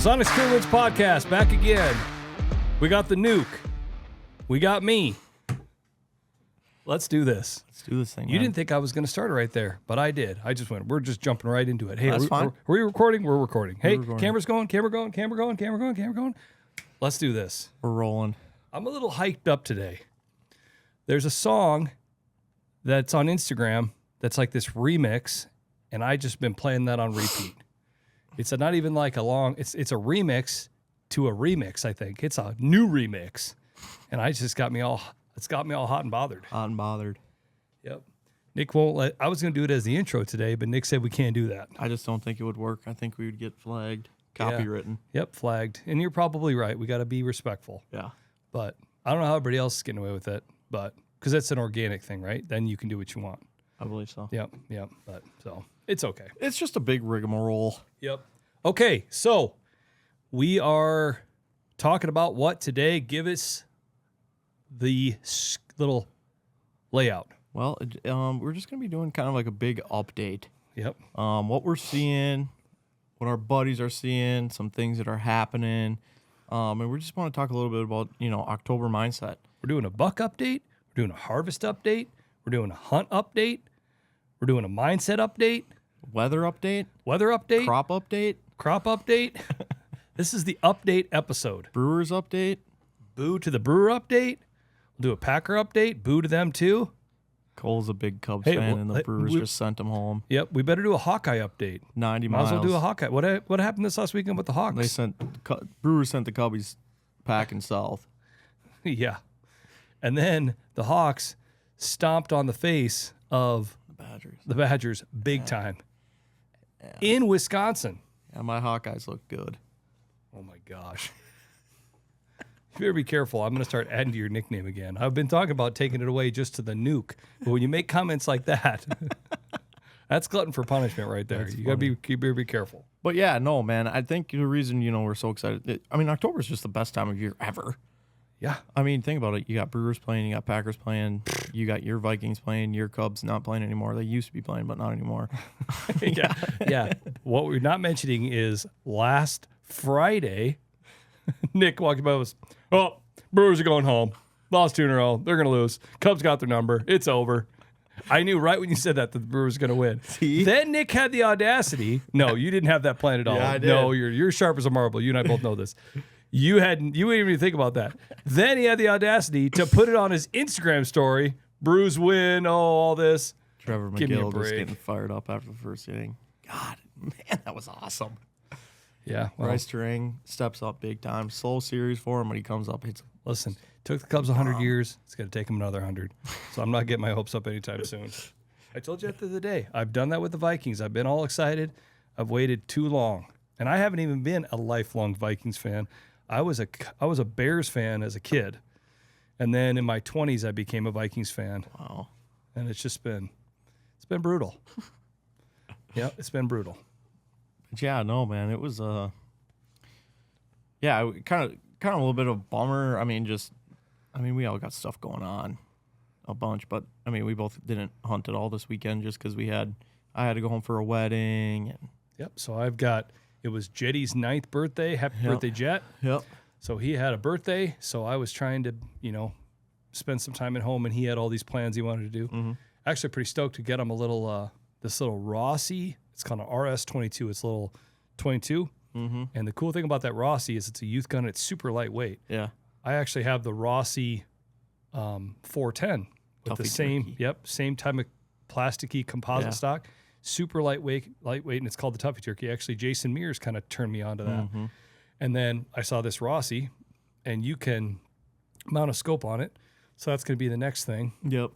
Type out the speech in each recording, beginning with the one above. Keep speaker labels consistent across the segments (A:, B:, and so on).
A: Sonic's Killerwinds podcast back again. We got the nuke. We got me. Let's do this.
B: Let's do this thing.
A: You didn't think I was going to start it right there, but I did. I just went. We're just jumping right into it. Hey,
B: That's
A: are
B: fine.
A: we recording? We're recording. Hey,
B: recording.
A: camera's going. Camera going. Camera going. Camera going. Camera going. Let's do this.
B: We're rolling.
A: I'm a little hyped up today. There's a song that's on Instagram that's like this remix, and I just been playing that on repeat. It's not even like a long. It's a remix to a remix. I think it's a new remix, and I just got me all. It's got me all hot and bothered.
B: Hot and bothered.
A: Yep. Nick won't let. I was going to do it as the intro today, but Nick said we can't do that.
B: I just don't think it would work. I think we would get flagged, copywritten.
A: Yep, flagged. And you're probably right. We got to be respectful.
B: Yeah.
A: But I don't know how everybody else is getting away with it, but because it's an organic thing, right? Then you can do what you want.
B: I believe so.
A: Yep. But so it's okay.
B: It's just a big rigmarole.
A: Yep. Okay, so we are talking about what today. Give us the little layout.
B: Well, we're just going to be doing kind of like a big update.
A: Yep.
B: What we're seeing, what our buddies are seeing, some things that are happening. And we just want to talk a little bit about, October mindset.
A: We're doing a buck update. We're doing a harvest update. We're doing a hunt update. We're doing a mindset update.
B: Weather update.
A: Weather update.
B: Crop update.
A: Crop update. This is the update episode.
B: Brewers update.
A: Boo to the brewer update. We'll do a Packer update. Boo to them too.
B: Cole's a big Cubs
A: Hey,
B: fan,
A: well,
B: and the Brewers just sent him home.
A: Yep, we better do a Hawkeye update.
B: 90
A: Might
B: miles.
A: as well do a Hawkeye. What happened this last weekend with the Hawks?
B: Brewers sent the Cubbies packing south.
A: Yeah. And then the Hawks stomped on the face of the Badgers big time in Wisconsin.
B: Yeah, my Hawkeyes look good.
A: Oh, my gosh. You better be careful. I'm going to start adding to your nickname again. I've been talking about taking it away just to the nuke. But when you make comments like that, that's glutton for punishment right there. You better be careful.
B: But yeah, no, man. I think the reason, we're so excited. October is just the best time of year ever.
A: Yeah.
B: Think about it. You got Brewers playing, you got Packers playing, you got your Vikings playing, your Cubs not playing anymore. They used to be playing, but not anymore.
A: Yeah. What we're not mentioning is last Friday, Nick walking by was, Brewers are going home. Lost 2 in a row. They're going to lose. Cubs got their number. It's over. I knew right when you said that the Brewers were going to win.
B: See?
A: Then Nick had the audacity. No, you didn't have that plan at all.
B: Yeah, I did.
A: No, you're sharp as a marble. You and I both know this. You wouldn't even think about that. Then he had the audacity to put it on his Instagram story. Brews win. All this.
B: Trevor
A: Give me a
B: McGill just
A: break.
B: getting fired up after the first inning. God, man, that was awesome.
A: Yeah. Well,
B: Bryce Terang steps up big time. Slow series for him when he comes up.
A: listen, took the Cubs 100 years. It's going to take them another 100. So I'm not getting my hopes up anytime soon. I told you at the end of the day, I've done that with the Vikings. I've been all excited. I've waited too long. And I haven't even been a lifelong Vikings fan. I was a Bears fan as a kid. And then in my 20s, I became a Vikings fan.
B: Wow.
A: And it's been brutal. Yeah, it's been brutal.
B: But yeah, no, man, it was kind of a little bit of a bummer. We all got stuff going on, a bunch, but we both didn't hunt at all this weekend just because I had to go home for a wedding. And
A: Yep. So it was Jetty's 9th birthday. Happy birthday, Jet.
B: Yep.
A: So he had a birthday. So I was trying to, spend some time at home, and he had all these plans he wanted to do.
B: Mm-hmm.
A: Actually, pretty stoked to get him a little, this little Rossi. It's called an RS-22. It's a little 22.
B: Mm-hmm.
A: And the cool thing about that Rossi is it's a youth gun. It's super lightweight.
B: Yeah.
A: I actually have the Rossi 410 with the same type of plasticky composite stock. Super lightweight, and it's called the Tuffy Turkey. Actually, Jason Mears kind of turned me on to that.
B: Mm-hmm.
A: And then I saw this Rossi, and you can mount a scope on it. So that's going to be the next thing.
B: Yep.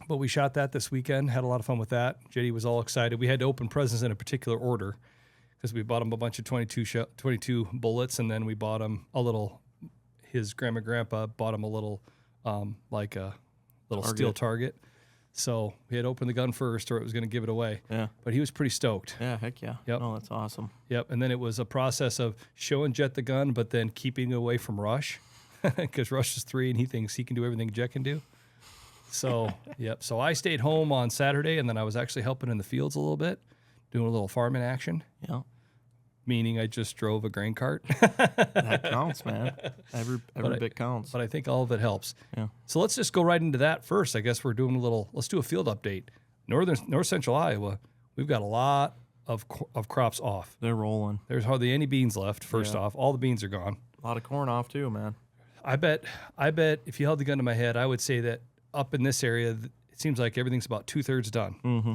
A: But we shot that this weekend, had a lot of fun with that. JD was all excited. We had to open presents in a particular order because we bought him a bunch of 22 bullets, and then we bought him his grandpa bought him a little, steel target. So we had to open the gun first, or it was going to give it away.
B: Yeah.
A: But he was pretty stoked.
B: Yeah, heck yeah.
A: Yep.
B: Oh, that's awesome.
A: Yep. And then it was a process of showing Jet the gun, but then keeping away from Rush because Rush is 3 and he thinks he can do everything Jet can do. So, yep. So I stayed home on Saturday, and then I was actually helping in the fields a little bit, doing a little farming action.
B: Yeah.
A: meaning I just drove a grain cart.
B: That counts, man. Every bit counts.
A: But I think all of it helps.
B: Yeah.
A: So let's just go right into that first. I guess let's do a field update. North Central Iowa, we've got a lot of crops off.
B: They're rolling.
A: There's hardly any beans left, first off. All the beans are gone.
B: A lot of corn off too, man.
A: I bet if you held the gun to my head, I would say that up in this area, it seems like everything's about 2/3 done.
B: Mm-hmm.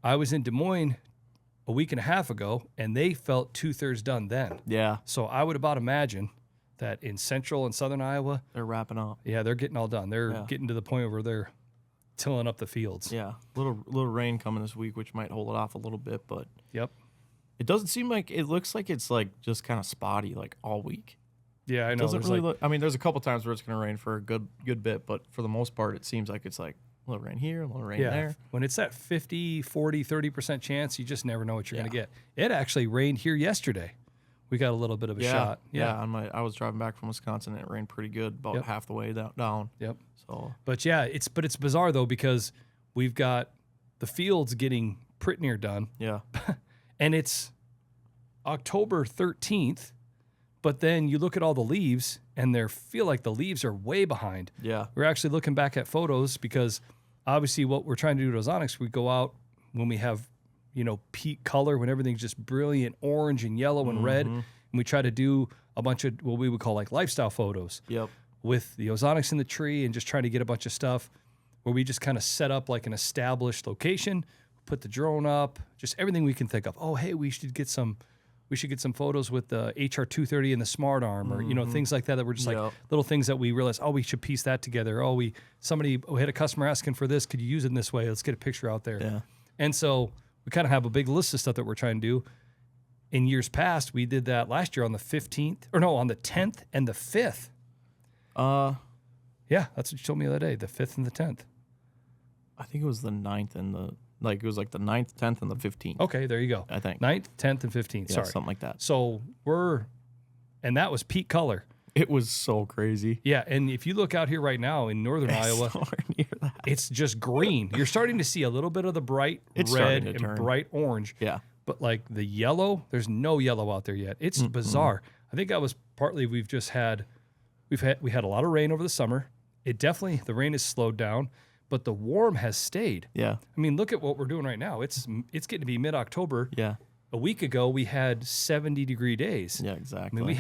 A: I was in Des Moines a week and a half ago, and they felt 2/3 done then.
B: Yeah.
A: So I would about imagine that in central and southern Iowa,
B: They're wrapping up.
A: yeah, they're getting all done. They're
B: Yeah.
A: getting to the point where they're tilling up the fields.
B: Yeah. Little rain coming this week, which might hold it off a little bit, but
A: Yep.
B: it doesn't seem like it looks like it's like just kind of spotty like all week.
A: Yeah, I know.
B: Doesn't
A: There's
B: really
A: like,
B: look. I mean, there's a couple times where it's going to rain for a good bit, but for the most part, it seems like it's like a little rain here, a little rain there.
A: When it's that 50, 40, 30% chance, you just never know what you're going to
B: Yeah.
A: get. It actually rained here yesterday. We got a little bit of a shot.
B: Yeah. I was driving back from Wisconsin and it rained pretty good about
A: Yep.
B: half the way down.
A: Yep.
B: So
A: But yeah, it's bizarre though because we've got the fields getting pretty near done,
B: yeah,
A: and it's October 13th. But then you look at all the leaves, and feel like the leaves are way behind.
B: yeah,
A: We're actually looking back at photos because obviously what we're trying to do at Ozonics, we go out when we have, peak color, when everything's just brilliant orange and yellow and red, and we try to do a bunch of what we would call like lifestyle photos.
B: yep,
A: With the ozonics in the tree and just trying to get a bunch of stuff where we just kind of set up like an established location, put the drone up, just everything we can think of. Oh, hey, we should get some photos with the HR 230 and the Smart Arm, or things like that we're just like
B: Yep.
A: little things that we realize, oh, we should piece that together. Oh, we had a customer asking for this, could you use it in this way? Let's get a picture out there.
B: yeah,
A: And so we kind of have a big list of stuff that we're trying to do. In years past, we did that last year on the 10th and the 5th. Yeah, that's what you told me the other day, the 5th and the 10th.
B: I think it was the 9th and it was like the 9th, 10th, and the 15th.
A: Okay, there you go.
B: I think
A: 9th, 10th, and 15th.
B: yeah,
A: Sorry.
B: something like that.
A: So and that was peak color.
B: It was so crazy.
A: Yeah, and if you look out here right now in northern Iowa,
B: Nowhere near that.
A: it's just green. You're starting to see a little bit of the bright
B: It's
A: red
B: starting to
A: and
B: turn.
A: bright orange.
B: Yeah,
A: But like the yellow, there's no yellow out there yet. It's bizarre. I think that was partly we had a lot of rain over the summer. The rain has slowed down, but the warm has stayed.
B: yeah,
A: I mean, look at what we're doing right now. It's getting to be mid-October.
B: yeah,
A: A week ago we had 70-degree days.
B: yeah,
A: I
B: exactly.
A: mean, we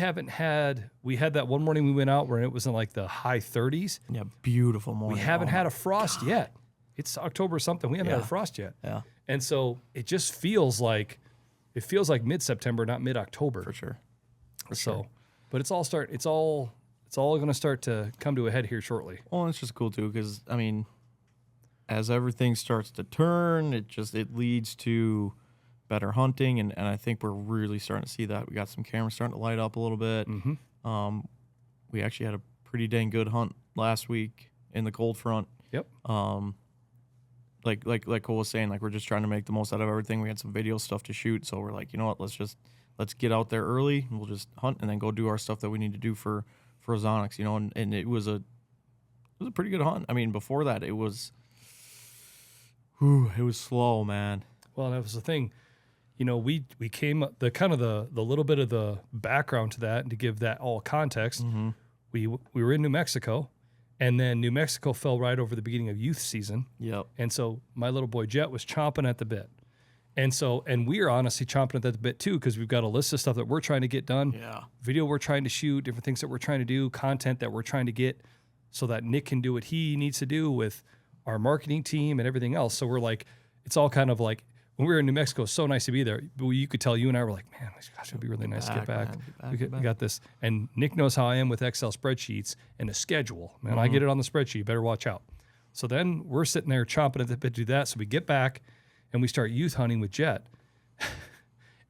A: had that one morning we went out where it was in like the high 30s.
B: yeah, beautiful morning.
A: We haven't had a frost yet. It's October something. We haven't had a
B: Yeah.
A: frost yet.
B: Yeah,
A: And so it just feels like mid-September, not mid-October.
B: for sure.
A: But it's all going to start to come to a head here shortly.
B: Well, it's just cool too, because I mean, as everything starts to turn, it leads to better hunting, and I think we're really starting to see that. We got some cameras starting to light up a little bit.
A: Mm-hmm.
B: We actually had a pretty dang good hunt last week in the cold front.
A: Yep.
B: Like Cole was saying, like we're just trying to make the most out of everything. We had some video stuff to shoot, so we're like, you know what, let's get out there early, and we'll just hunt and then go do our stuff that we need to do for Ozonics, and it was a pretty good hunt. I mean, before that it was slow, man.
A: Well, that was the thing. We came up the little bit of the background to that, and to give that all context, we were in New Mexico, and then New Mexico fell right over the beginning of youth season.
B: Yep.
A: And so my little boy Jet was chomping at the bit. And we are honestly chomping at the bit too, because we've got a list of stuff that we're trying to get done.
B: Yeah.
A: Video we're trying to shoot, different things that we're trying to do, content that we're trying to get so that Nick can do what he needs to do with our marketing team and everything else. So we're like, it's all kind of like, when we were in New Mexico, it's so nice to be there. You could tell you and I were like, man, gosh, it'd be really nice to get back. We got this. And Nick knows how I am with Excel spreadsheets and a schedule. Man, I get it on the spreadsheet. You better watch out. So then we're sitting there chomping at the bit to do that. So we get back and we start youth hunting with Jet.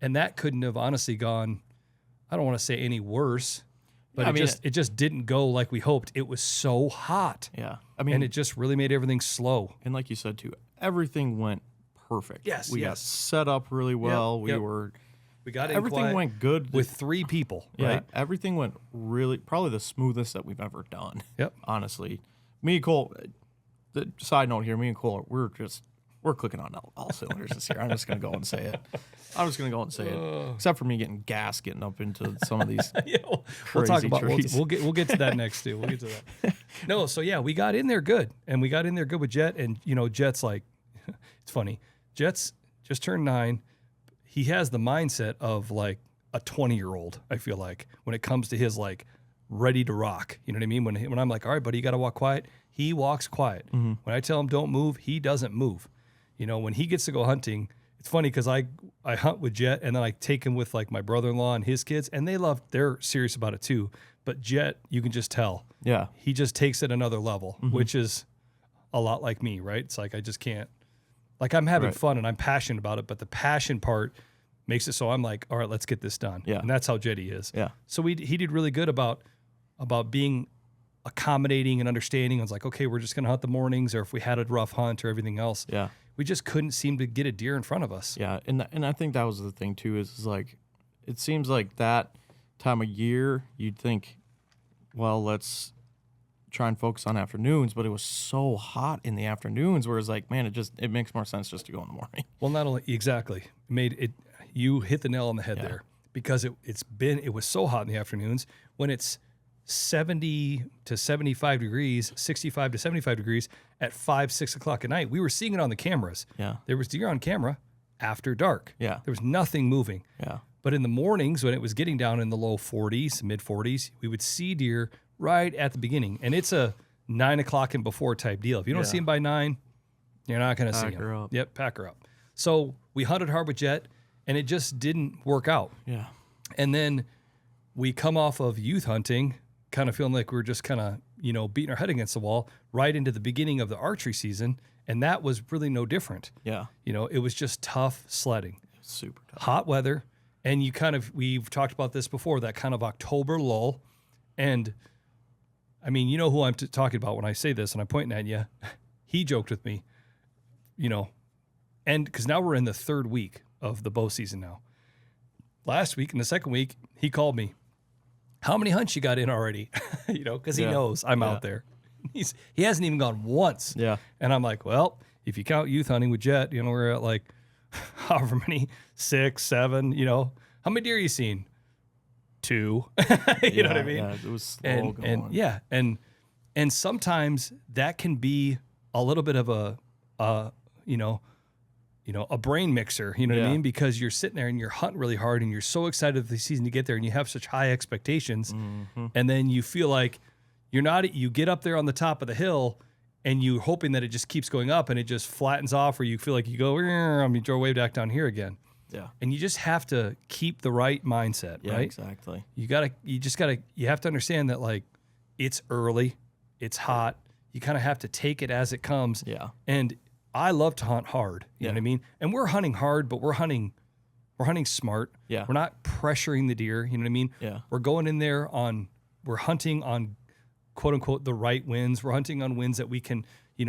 A: And that couldn't have honestly gone, I don't want to say any worse, but it just didn't go like we hoped. It was so hot.
B: Yeah. I mean,
A: And it just really made everything slow.
B: and like you said too, everything went perfect.
A: Yes,
B: We got
A: yes.
B: set up really well.
A: Yep. We got in
B: Everything
A: quiet
B: went good
A: with 3 people,
B: Yeah,
A: right?
B: everything went probably the smoothest that we've ever done.
A: Yep.
B: Honestly, me and Cole. The side note here, me and Cole, we're just we're clicking on all cylinders this year. I'm just gonna go and say it. Except for me getting gas, getting up into some of these.
A: Yeah, we'll talk about.
B: trees.
A: We'll get to that next too. We'll get to that. No, so yeah, we got in there good, and we got in there good with Jet, and Jet's like, it's funny. Jet's just turned 9. He has the mindset of like a 20-year-old. I feel like when it comes to his like ready to rock. You know what I mean? When I'm like, all right, buddy, you got to walk quiet. He walks quiet. When I tell him don't move, he doesn't move. When he gets to go hunting, it's funny because I hunt with Jet, and then I take him with like my brother-in-law and his kids, and they're serious about it too. But Jet, you can just tell.
B: Yeah.
A: He just takes it another level, which is a lot like me, right? It's like I just can't. Like I'm having fun and I'm passionate about it, but the passion part makes it so I'm like, all right, let's get this done.
B: Yeah.
A: And that's how Jetty is.
B: Yeah.
A: So he did really good about being accommodating and understanding. I was like, okay, we're just going to hunt the mornings, or if we had a rough hunt or everything else.
B: Yeah.
A: We just couldn't seem to get a deer in front of us.
B: Yeah. And I think that was the thing too, is like, it seems like that time of year, you'd think, well, let's try and focus on afternoons, but it was so hot in the afternoons, whereas like, man, it makes more sense just to go in the morning.
A: Well, not only exactly you hit the nail on the head there, because it was so hot in the afternoons when it's 70 to 75 degrees, 65 to 75 degrees at 5, 6 o'clock at night. We were seeing it on the cameras.
B: Yeah.
A: There was deer on camera after dark.
B: Yeah.
A: There was nothing moving.
B: Yeah.
A: But in the mornings when it was getting down in the low 40s, mid 40s, we would see deer right at the beginning. And it's a 9 o'clock and before type deal. If you don't see them by 9, you're not going to see them.
B: Pack her up.
A: Yep, pack her up. So we hunted hard with Jet, and it just didn't work out.
B: Yeah.
A: And then we come off of youth hunting, kind of feeling like we were just kind of, beating our head against the wall right into the beginning of the archery season. And that was really no different.
B: Yeah.
A: It was just tough sledding.
B: Super tough.
A: Hot weather. And we've talked about this before, that kind of October lull. And I mean, you know who I'm talking about when I say this, and I'm pointing at you. He joked with me, and because now we're in the 3rd week of the bow season now. Last week, in the 2nd week, he called me. How many hunts you got in already? Because he knows I'm out there. He hasn't even gone once.
B: Yeah.
A: And I'm like, well, if you count youth hunting with Jet, we're at like however many, 6, 7, how many deer you seen? 2. You know what I mean?
B: Yeah, it was slow
A: going. And sometimes that can be a little bit of a brain mixer, you know what I mean? Because you're sitting there and you're hunting really hard and you're so excited for the season to get there and you have such high expectations. Mm-hmm. And then you feel like you get up there on the top of the hill and you're hoping that it just keeps going up and it just flattens off, or you feel like you go, I'm going to way back down here again.
B: Yeah.
A: And you just have to keep the right mindset, right?
B: Exactly.
A: You have to understand that like it's early, it's hot. You kind of have to take it as it comes.
B: Yeah.
A: And I love to hunt hard. You know what I mean? And we're hunting hard, but we're hunting smart.
B: Yeah.
A: We're not pressuring the deer. You know what I mean?
B: Yeah.
A: We're going in there we're hunting on quote unquote the right winds. We're hunting on winds that we can,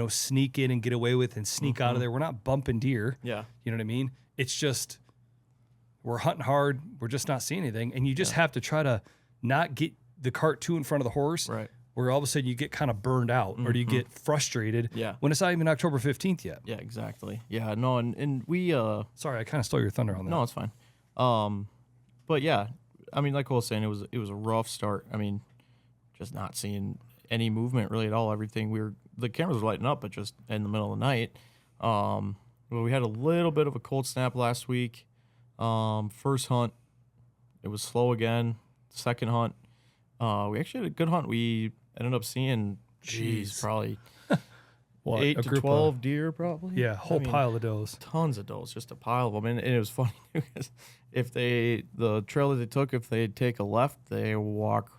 A: sneak in and get away with and sneak out of there. We're not bumping deer.
B: Yeah.
A: You know what I mean? It's just, we're hunting hard. We're just not seeing anything. And you just have to try to not get the cart too in front of the horse.
B: Right.
A: Where all of a sudden you get kind of burned out or you get frustrated when it's not even October 15th yet.
B: Yeah, exactly. Yeah, no, and we
A: Sorry, I kind of stole your thunder on that.
B: No, it's fine. But yeah, I mean, like I was saying, it was a rough start. I mean, just not seeing any movement really at all. The cameras were lighting up, but just in the middle of the night. Well, we had a little bit of a cold snap last week. First hunt, it was slow again. Second hunt, we actually had a good hunt. We ended up seeing, probably 8 to 12 deer, probably.
A: Yeah, pile of does.
B: Tons of does, just a pile of them. And it was funny because the trail that they took, if they take a left, they walk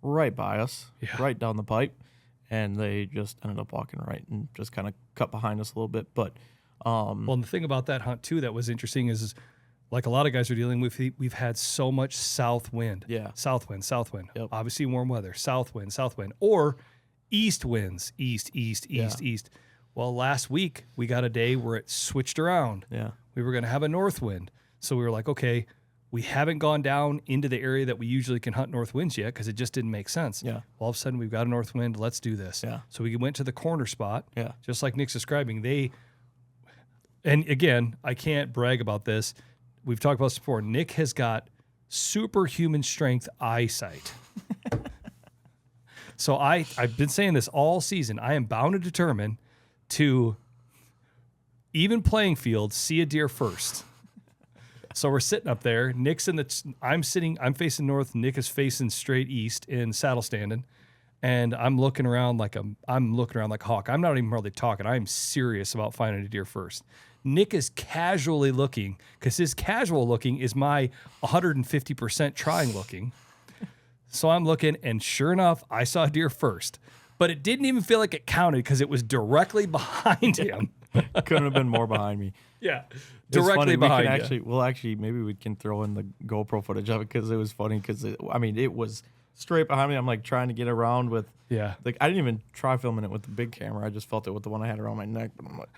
B: right by us, right down the pipe, and they just ended up walking right and just kind of cut behind us a little bit. But
A: well, and the thing about that hunt too that was interesting is like a lot of guys are dealing with, we've had so much south wind.
B: Yeah.
A: South wind.
B: Yep.
A: Obviously warm weather. South wind. Or east winds. East. Well, last week we got a day where it switched around.
B: Yeah.
A: We were going to have a north wind. So we were like, okay, we haven't gone down into the area that we usually can hunt north winds yet because it just didn't make sense.
B: Yeah.
A: Well, all of a sudden we've got a north wind. Let's do this.
B: Yeah.
A: So we went to the corner spot.
B: Yeah.
A: Just like Nick's describing, And again, I can't brag about this. We've talked about this before. Nick has got superhuman strength eyesight. So I've been saying this all season. I am bound and determined to, even playing field, see a deer first. So we're sitting up there. Nick's I'm facing north. Nick is facing straight east in saddle standing. And I'm looking around like a hawk. I'm not even really talking. I'm serious about finding a deer first. Nick is casually looking, because his casual looking is my 150% trying looking. So I'm looking, and sure enough, I saw a deer first. But it didn't even feel like it counted because it was directly behind him.
B: Couldn't have been more behind me.
A: Yeah,
B: It's funny.
A: directly behind you.
B: Maybe we can throw in the GoPro footage of it, because it was funny. Because it was straight behind me. I'm like trying to get around with.
A: Yeah.
B: Like, I didn't even try filming it with the big camera. I just felt it with the one I had around my neck. But I'm like,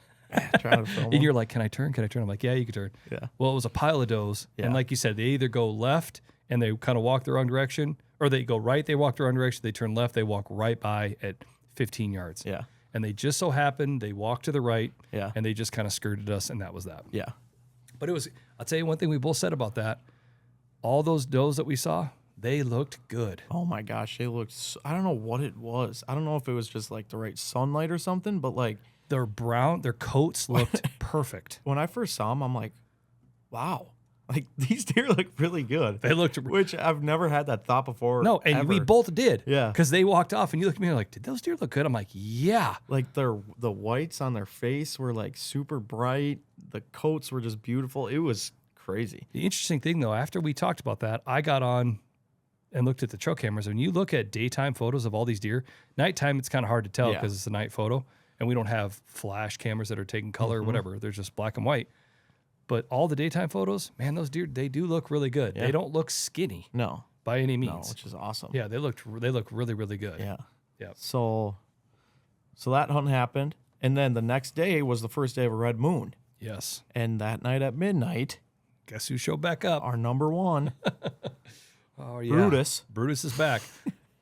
B: trying to film.
A: And you're like, can I turn? Can I turn? I'm like, yeah, you can turn.
B: Yeah.
A: Well, it was a pile of does.
B: Yeah.
A: And like you said, they either go left and they kind of walk the wrong direction, or they go right, they walk the wrong direction, they turn left, they walk right by at 15 yards.
B: Yeah.
A: And they just so happened, they walked to the right,
B: Yeah.
A: and they just kind of skirted us, and that was that.
B: Yeah.
A: But I'll tell you one thing we both said about that. All those does that we saw, they looked good.
B: Oh my gosh, they looked. I don't know what it was. I don't know if it was just like the right sunlight or something, but like
A: Their coats looked perfect.
B: when I first saw them, I'm like, wow, like these deer look really good.
A: They looked,
B: Which I've never had that thought before.
A: no, and we
B: ever.
A: both did.
B: Yeah.
A: Because they walked off, and you looked at me and you're like, did those deer look good? I'm like, yeah.
B: Like the whites on their face were like super bright. The coats were just beautiful. It was crazy.
A: The interesting thing, though, after we talked about that, I got on and looked at the trail cameras. When you look at daytime photos of all these deer, nighttime, it's kind of hard to tell
B: Yeah.
A: because it's a night photo, and we don't have flash cameras that are taking color or whatever. They're just black and white. But all the daytime photos, man, those deer, they do look really good.
B: Yeah.
A: They don't look skinny
B: No,
A: by any
B: no,
A: means.
B: which is awesome.
A: Yeah, they look really, really good.
B: Yeah.
A: Yeah.
B: So that hunt happened, and then the next day was the first day of a red moon,
A: Yes.
B: and that night at midnight,
A: Guess who showed back up?
B: our number one,
A: Oh, yeah.
B: Brutus.
A: Brutus is back.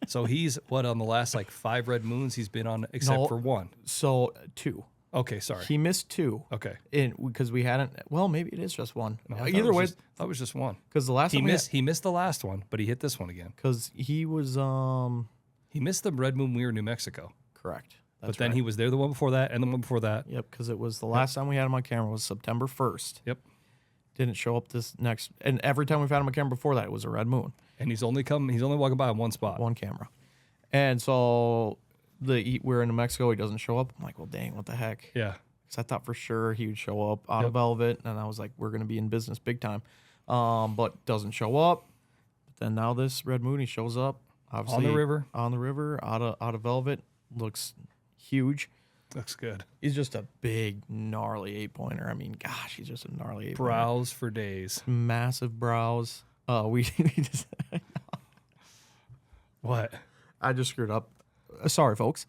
A: So he's, on the last like 5 red moons he's been on, except
B: No.
A: for one.
B: So 2.
A: Okay, sorry.
B: He missed 2.
A: Okay.
B: Because we hadn't. Well, maybe it is just one.
A: No, I thought
B: Either
A: it was
B: way,
A: just- I thought it was just one.
B: because the last
A: He
B: time
A: he missed the last one, but he hit this one again.
B: because he was
A: He missed the red moon we were in New Mexico.
B: correct.
A: But then he was there the one before that and the one before that.
B: Yep, because it was the last time we had him on camera was September 1st.
A: Yep.
B: Didn't show up this next, and every time we've had him on camera before that, it was a red moon,
A: And he's only walking by on one spot.
B: one camera, and so we're in New Mexico. He doesn't show up. I'm like, well, dang, what the heck?
A: Yeah.
B: Because I thought for sure he would show up out of Velvet, and I was like, we're gonna be in business big time, but doesn't show up. But then now this red moon, he shows up obviously
A: On the
B: river, out of Velvet, looks huge.
A: Looks good.
B: He's just a big, gnarly 8-pointer. I mean, gosh, he's just a gnarly 8-pointer.
A: Brows for days.
B: Massive brows. We just,
A: What?
B: I just screwed up. Sorry, folks.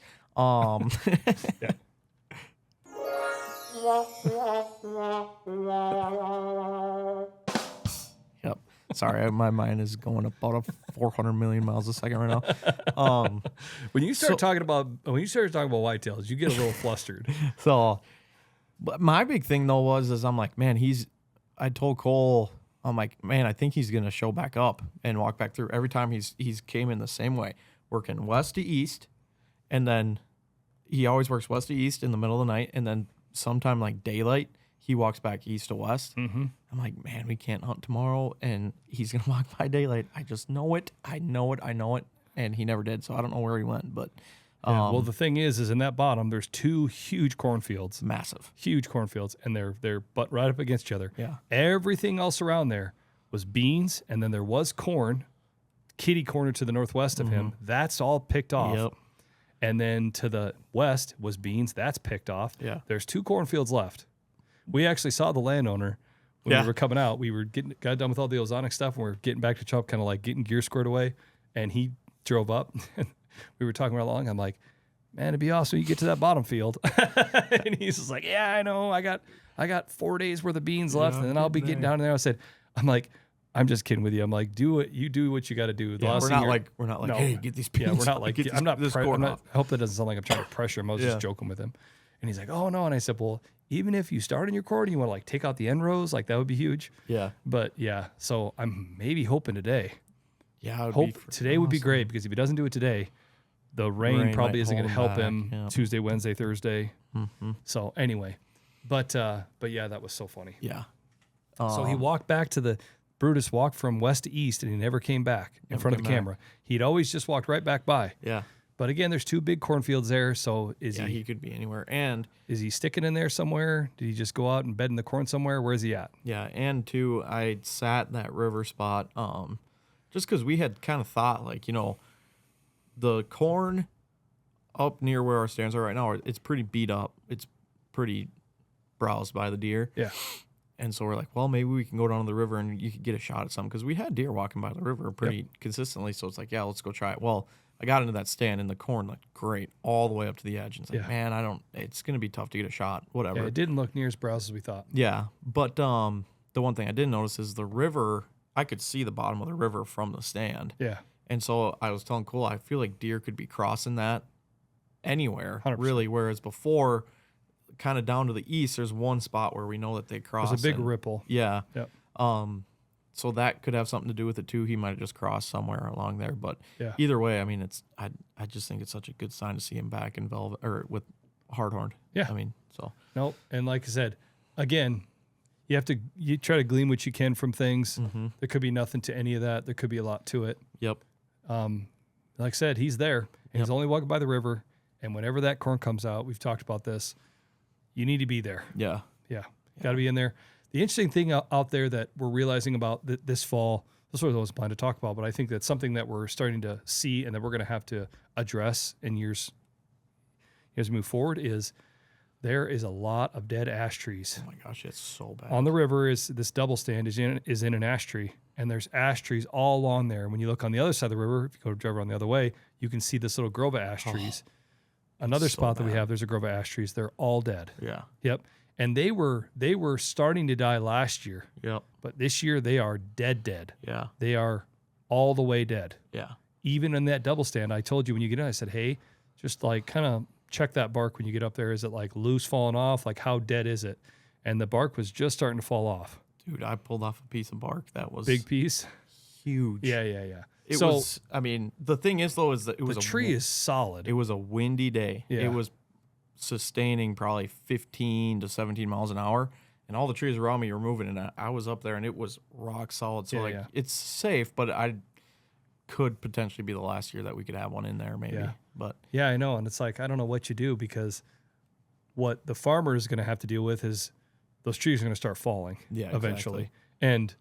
B: Yep. Sorry, my mind is going about 400 million miles a second right now.
A: When you start talking about whitetails, you get a little flustered.
B: So, but my big thing though is I'm like, man, I told Cole, I'm like, man, I think he's gonna show back up and walk back through. Every time he's came in the same way, working west to east, and then he always works west to east in the middle of the night, and then sometime like daylight, he walks back east to west. Mm-hmm. I'm like, man, we can't hunt tomorrow, and he's gonna walk by daylight. I just know it. I know it. And he never did, so I don't know where he went, but.
A: Yeah, well, the thing is in that bottom, there's 2 huge cornfields.
B: Massive.
A: Huge cornfields, and they're butt right up against each other.
B: Yeah.
A: Everything else around there was beans, and then there was corn, kitty corner to the northwest of him. That's all picked off.
B: Yep.
A: And then to the west was beans. That's picked off.
B: Yeah.
A: There's 2 cornfields left. We actually saw the landowner when we were coming out. We were got done with all the ozonic stuff, and we are getting back to Chump, kind of like getting gear squared away. And he drove up. We were talking right along. I'm like, man, it'd be awesome you get to that bottom field. And he's just like, yeah, I know. I got 4 days worth of beans left, and then I'll be getting down there. I'm just kidding with you. I'm like, do what you got to do.
B: Yeah, we're not like,
A: no,
B: hey, get these beans.
A: Yeah, we're not like,
B: get
A: I'm not,
B: this
A: I
B: corn off.
A: hope that doesn't sound like I'm trying to pressure him. I was just joking with him. And he's like, oh no. And I said, well, even if you start in your cord and you want to like take out the end rows, like that would be huge.
B: Yeah.
A: But yeah, so I'm maybe hoping today.
B: Yeah.
A: Today would be great, because if he doesn't do it today, the rain probably
B: might
A: isn't going to
B: hold
A: help
B: him
A: him
B: back.
A: Tuesday, Wednesday, Thursday.
B: Mm-hmm.
A: So anyway, but yeah, that was so funny.
B: Yeah.
A: So he walked back to the Brutus walked from west to east, and he never came back in front of the camera. He'd always just walked right back by.
B: Yeah.
A: But again, there's 2 big cornfields there. So
B: he could be anywhere. And
A: is he sticking in there somewhere? Did he just go out and bed in the corn somewhere? Where's he at?
B: yeah, and too, I sat that river spot just because we had kind of thought, like, the corn up near where our stands are right now, it's pretty beat up. It's pretty browsed by the deer.
A: Yeah.
B: And so we're like, well, maybe we can go down to the river and you could get a shot at something, because we had deer walking by the river pretty consistently. So it's like, yeah, let's go try it. Well, I got into that stand and the corn looked great all the way up to the edge. And it's like, man, it's going to be tough to get a shot, whatever.
A: Yeah, it didn't look near as browsed as we thought.
B: Yeah. But the one thing I did notice is the river, I could see the bottom of the river from the stand.
A: Yeah.
B: And so I was telling Cole, I feel like deer could be crossing that anywhere,
A: 100%.
B: really. Whereas before, kind of down to the east, there's one spot where we know that they cross.
A: There's a big ripple.
B: Yeah.
A: Yep.
B: So that could have something to do with it too. He might have just crossed somewhere along there. But
A: Yeah.
B: either way, I mean, I just think it's such a good sign to see him back in velvet or with hardhorn.
A: Yeah.
B: I mean, so
A: Nope. And like I said, again, you try to glean what you can from things.
B: Mm-hmm.
A: There could be nothing to any of that. There could be a lot to it.
B: Yep.
A: Like I said, he's there, and he's only walking by the river. And whenever that corn comes out, we've talked about this, you need to be there.
B: Yeah.
A: Yeah. Got to be in there. The interesting thing out there that we're realizing about this fall, this was what I was planning to talk about, but I think that's something that we're starting to see and that we're going to have to address in years as we move forward, is there is a lot of dead ash trees.
B: Oh my gosh, it's so bad.
A: On the river is this double stand is in an ash tree, and there's ash trees all along there. When you look on the other side of the river, if you go drive around the other way, you can see this little grove of ash trees. Another
B: so
A: spot that we
B: bad.
A: have, there's a grove of ash trees. They're all dead.
B: Yeah.
A: Yep. And they were starting to die last year,
B: Yep.
A: but this year they are dead.
B: Yeah.
A: They are all the way dead.
B: Yeah.
A: Even in that double stand, I told you when you get in, I said, hey, just like kind of check that bark when you get up there. Is it like loose, falling off? Like how dead is it? And the bark was just starting to fall off.
B: Dude, I pulled off a piece of bark that was
A: Big piece.
B: huge.
A: Yeah.
B: It was, I mean, the thing is though, is that it was
A: the tree is solid.
B: It was a windy day.
A: Yeah.
B: It was sustaining probably 15 to 17 miles an hour, and all the trees around me were moving, and I was up there and it was rock solid. So it's safe, but I could potentially be the last year that we could have one in there maybe.
A: Yeah.
B: But
A: yeah, I know. And it's like, I don't know what you do, because what the farmer is going to have to deal with is those trees are going to start falling eventually.
B: Exactly.
A: And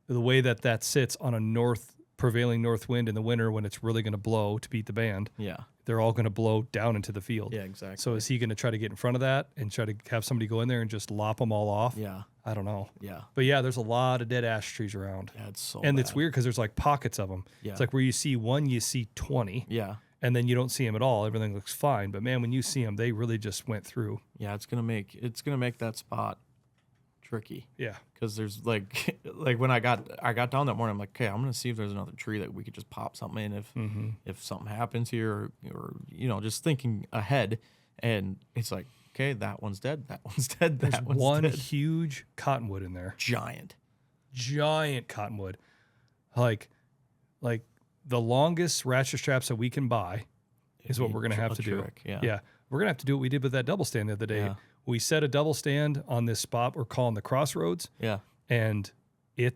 A: the way that sits on a prevailing north wind in the winter, when it's really going to blow to beat the band,
B: yeah.
A: they're all going to blow down into the field.
B: Yeah, exactly.
A: So is he going to try to get in front of that and try to have somebody go in there and just lop them all off?
B: Yeah.
A: I don't know.
B: Yeah.
A: But yeah, there's a lot of dead ash trees around.
B: Yeah, it's so
A: and
B: bad.
A: it's weird because there's like pockets of them.
B: Yeah.
A: It's like where you see one, you see 20.
B: Yeah.
A: And then you don't see them at all. Everything looks fine. But man, when you see them, they really just went through.
B: Yeah, it's gonna make that spot tricky.
A: Yeah.
B: Because there's like when I got down that morning, I'm like, okay, I'm gonna see if there's another tree that we could just pop something in if something happens here, or just thinking ahead. And it's like, okay, that one's dead. That one's dead.
A: There's
B: That one's
A: one
B: dead.
A: huge cottonwood in there.
B: Giant
A: Cottonwood. Like the longest ratchet straps that we can buy is what we're going to have to do.
B: Yeah.
A: We're going to have to do what we did with that double stand the other day.
B: Yeah.
A: We set a double stand on this spot we're calling the Crossroads.
B: Yeah.
A: And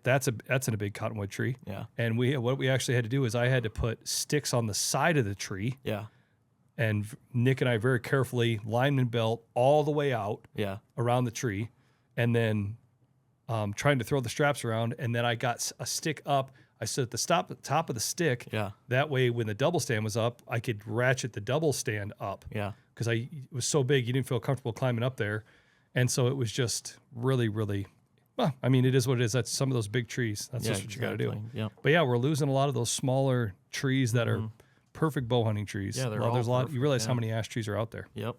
A: that's in a big cottonwood tree.
B: Yeah.
A: And what we actually had to do is I had to put sticks on the side of the tree.
B: Yeah.
A: And Nick and I very carefully lineman belt all the way out
B: Yeah.
A: around the tree, and then trying to throw the straps around. And then I got a stick up. I stood at the top of the stick.
B: Yeah.
A: That way, when the double stand was up, I could ratchet the double stand up.
B: Yeah.
A: Because it was so big, you didn't feel comfortable climbing up there. And so it was just really, really, well, I mean, it is what it is. That's some of those big trees. That's just what you got to do.
B: Yep.
A: But yeah, we're losing a lot of those smaller trees that are perfect bow hunting trees.
B: Yeah, they're
A: there's a
B: all
A: lot. You
B: perfect,
A: realize
B: yeah.
A: how many ash trees are out there.
B: Yep.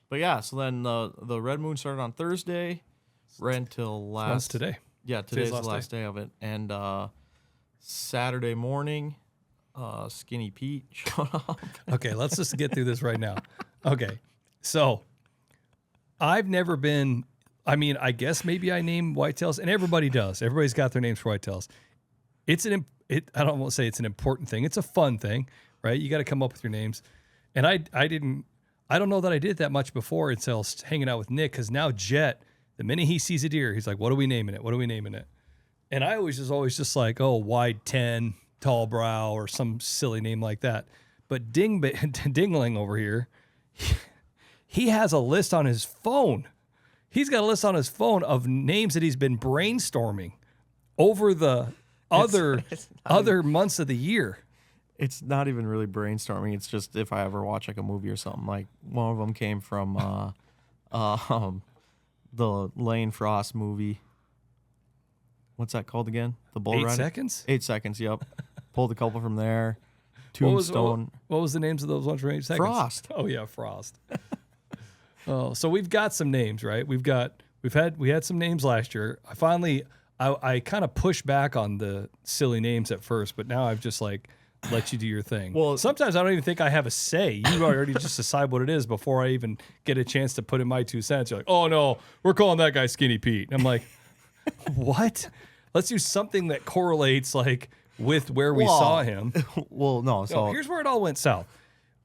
B: But yeah, so then the red moon started on Thursday, ran till
A: Runs today.
B: Yeah, today's the last day of it. And Saturday morning, Skinny Pete showed up.
A: Okay, let's just get through this right now. Okay, so I've never been. I mean, I guess maybe I name whitetails, and everybody does. Everybody's got their names for whitetails. I don't want to say it's an important thing. It's a fun thing, right? You got to come up with your names. And I don't know that I did that much before until hanging out with Nick, because now Jet, the minute he sees a deer, he's like, what are we naming it? What are we naming it? And I was always just like, oh, wide 10, tall brow, or some silly name like that. But Dingling over here, he has a list on his phone. He's got a list on his phone of names that he's been brainstorming over the other months of the year.
B: It's not even really brainstorming. It's just if I ever watch like a movie or something. Like one of them came from the Lane Frost movie. What's that called again? The Bull
A: 8
B: Rider?
A: Seconds?
B: 8 Seconds, yep. Pulled a couple from there. Tombstone.
A: What was the names of those ones from 8 Seconds?
B: Frost.
A: Oh yeah, Frost. Oh, so we've got some names, right? We had some names last year. I kind of pushed back on the silly names at first, but now I've just like let you do your thing.
B: Well,
A: sometimes I don't even think I have a say. You already just decide what it is before I even get a chance to put in my 2 cents. You're like, oh no, we're calling that guy Skinny Pete. And I'm like, what? Let's do something that correlates like with where we saw him.
B: Well, no. So
A: Here's where it all went south.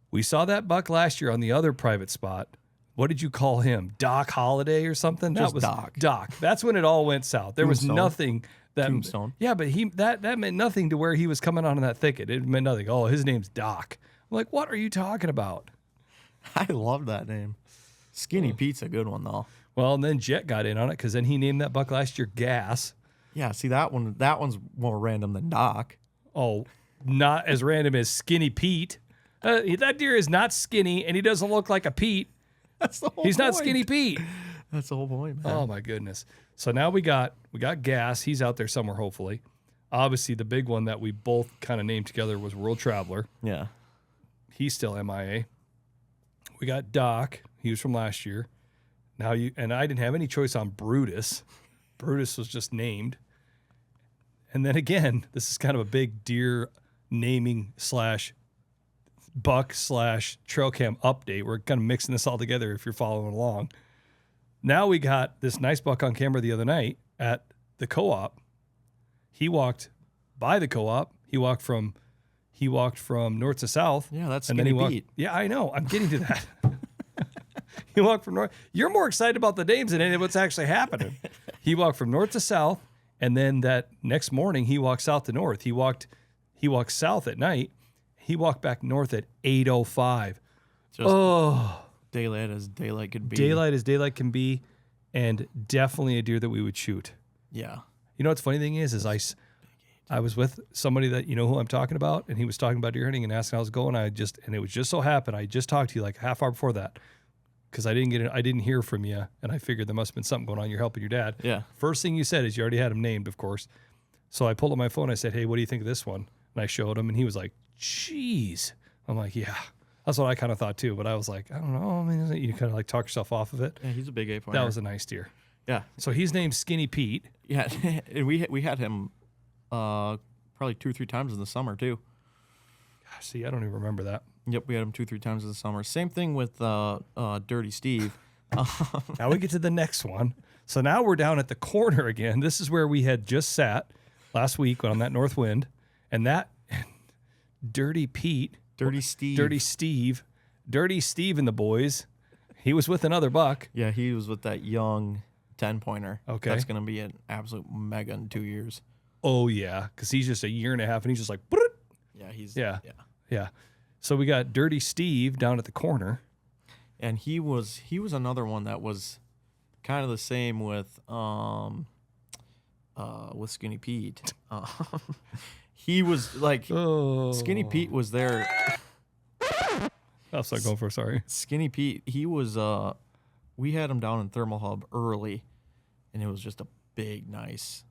A: We saw that buck last year on the other private spot. What did you call him? Doc Holiday or something?
B: Just
A: that was
B: Doc.
A: Doc. That's when it all went south. There was
B: Tombstone.
A: nothing that
B: Tombstone.
A: Yeah, but that meant nothing to where he was coming on in that thicket. It meant nothing. Oh, his name's Doc. I'm like, what are you talking about?
B: I love that name. Skinny Pete's a good one though.
A: Well, and then Jet got in on it because then he named that buck last year Gas.
B: Yeah, see that one's more random than Doc.
A: Oh, not as random as Skinny Pete. That deer is not skinny, and he doesn't look like a Pete.
B: That's the whole
A: He's
B: point.
A: not Skinny Pete.
B: That's the whole point, man.
A: Oh my goodness. So now we got Gas. He's out there somewhere, hopefully. Obviously, the big one that we both kind of named together was World Traveler.
B: Yeah.
A: He's still MIA. We got Doc. He was from last year. Now and I didn't have any choice on Brutus. Brutus was just named. And then again, this is kind of a big deer naming / buck / trail cam update. We're kind of mixing this all together if you're following along. Now we got this nice buck on camera the other night at the co-op. He walked by the co-op. He walked from north to south.
B: Yeah, that's
A: and then he
B: Skinny
A: walked.
B: Pete.
A: Yeah, I know. I'm getting to that. He walked from north. You're more excited about the names than any of what's actually happening. He walked from north to south, and then that next morning he walked south to north. He walked south at night. He walked back north at 8:05.
B: Just daylight as daylight could be.
A: Daylight as daylight can be, and definitely a deer that we would shoot.
B: Yeah.
A: You know what's funny thing is I was with somebody that you know who I'm talking about, and he was talking about deer hunting and asking how it's going. And it was just so happened I just talked to you like a half hour before that, because I didn't hear from you, and I figured there must have been something going on. You're helping your dad.
B: Yeah.
A: First thing you said is you already had him named, of course. So I pulled up my phone. I said, "Hey, what do you think of this one?" And I showed him, and he was like, "Jeez." I'm like, "Yeah." That's what I kind of thought too, but I was like, I don't know. I mean, you kind of like talk yourself off of it.
B: Yeah, he's a big A pointer.
A: That was a nice deer.
B: Yeah.
A: So he's named Skinny Pete.
B: Yeah, and we had him probably 2-3 times in the summer too.
A: Gosh, see, I don't even remember that.
B: Yep, we had him 2-3 times in the summer. Same thing with Dirty Steve.
A: Now we get to the next one. So now we're down at the corner again. This is where we had just sat last week on that north wind, and that Dirty Pete,
B: Dirty Steve,
A: Dirty Steve and the boys. He was with another buck.
B: Yeah, he was with that young 10-pointer.
A: Okay.
B: That's going to be an absolute mega in 2 years.
A: Oh yeah, because he's just a year and a half, and he's just like,
B: Yeah,
A: yeah. So we got Dirty Steve down at the corner.
B: And he was another one that was kind of the same with Skinny Pete. He was like Skinny Pete was there.
A: I'll start going for sorry.
B: Skinny Pete, he was we had him down in Thermal Hub early, and it was just a big, nice,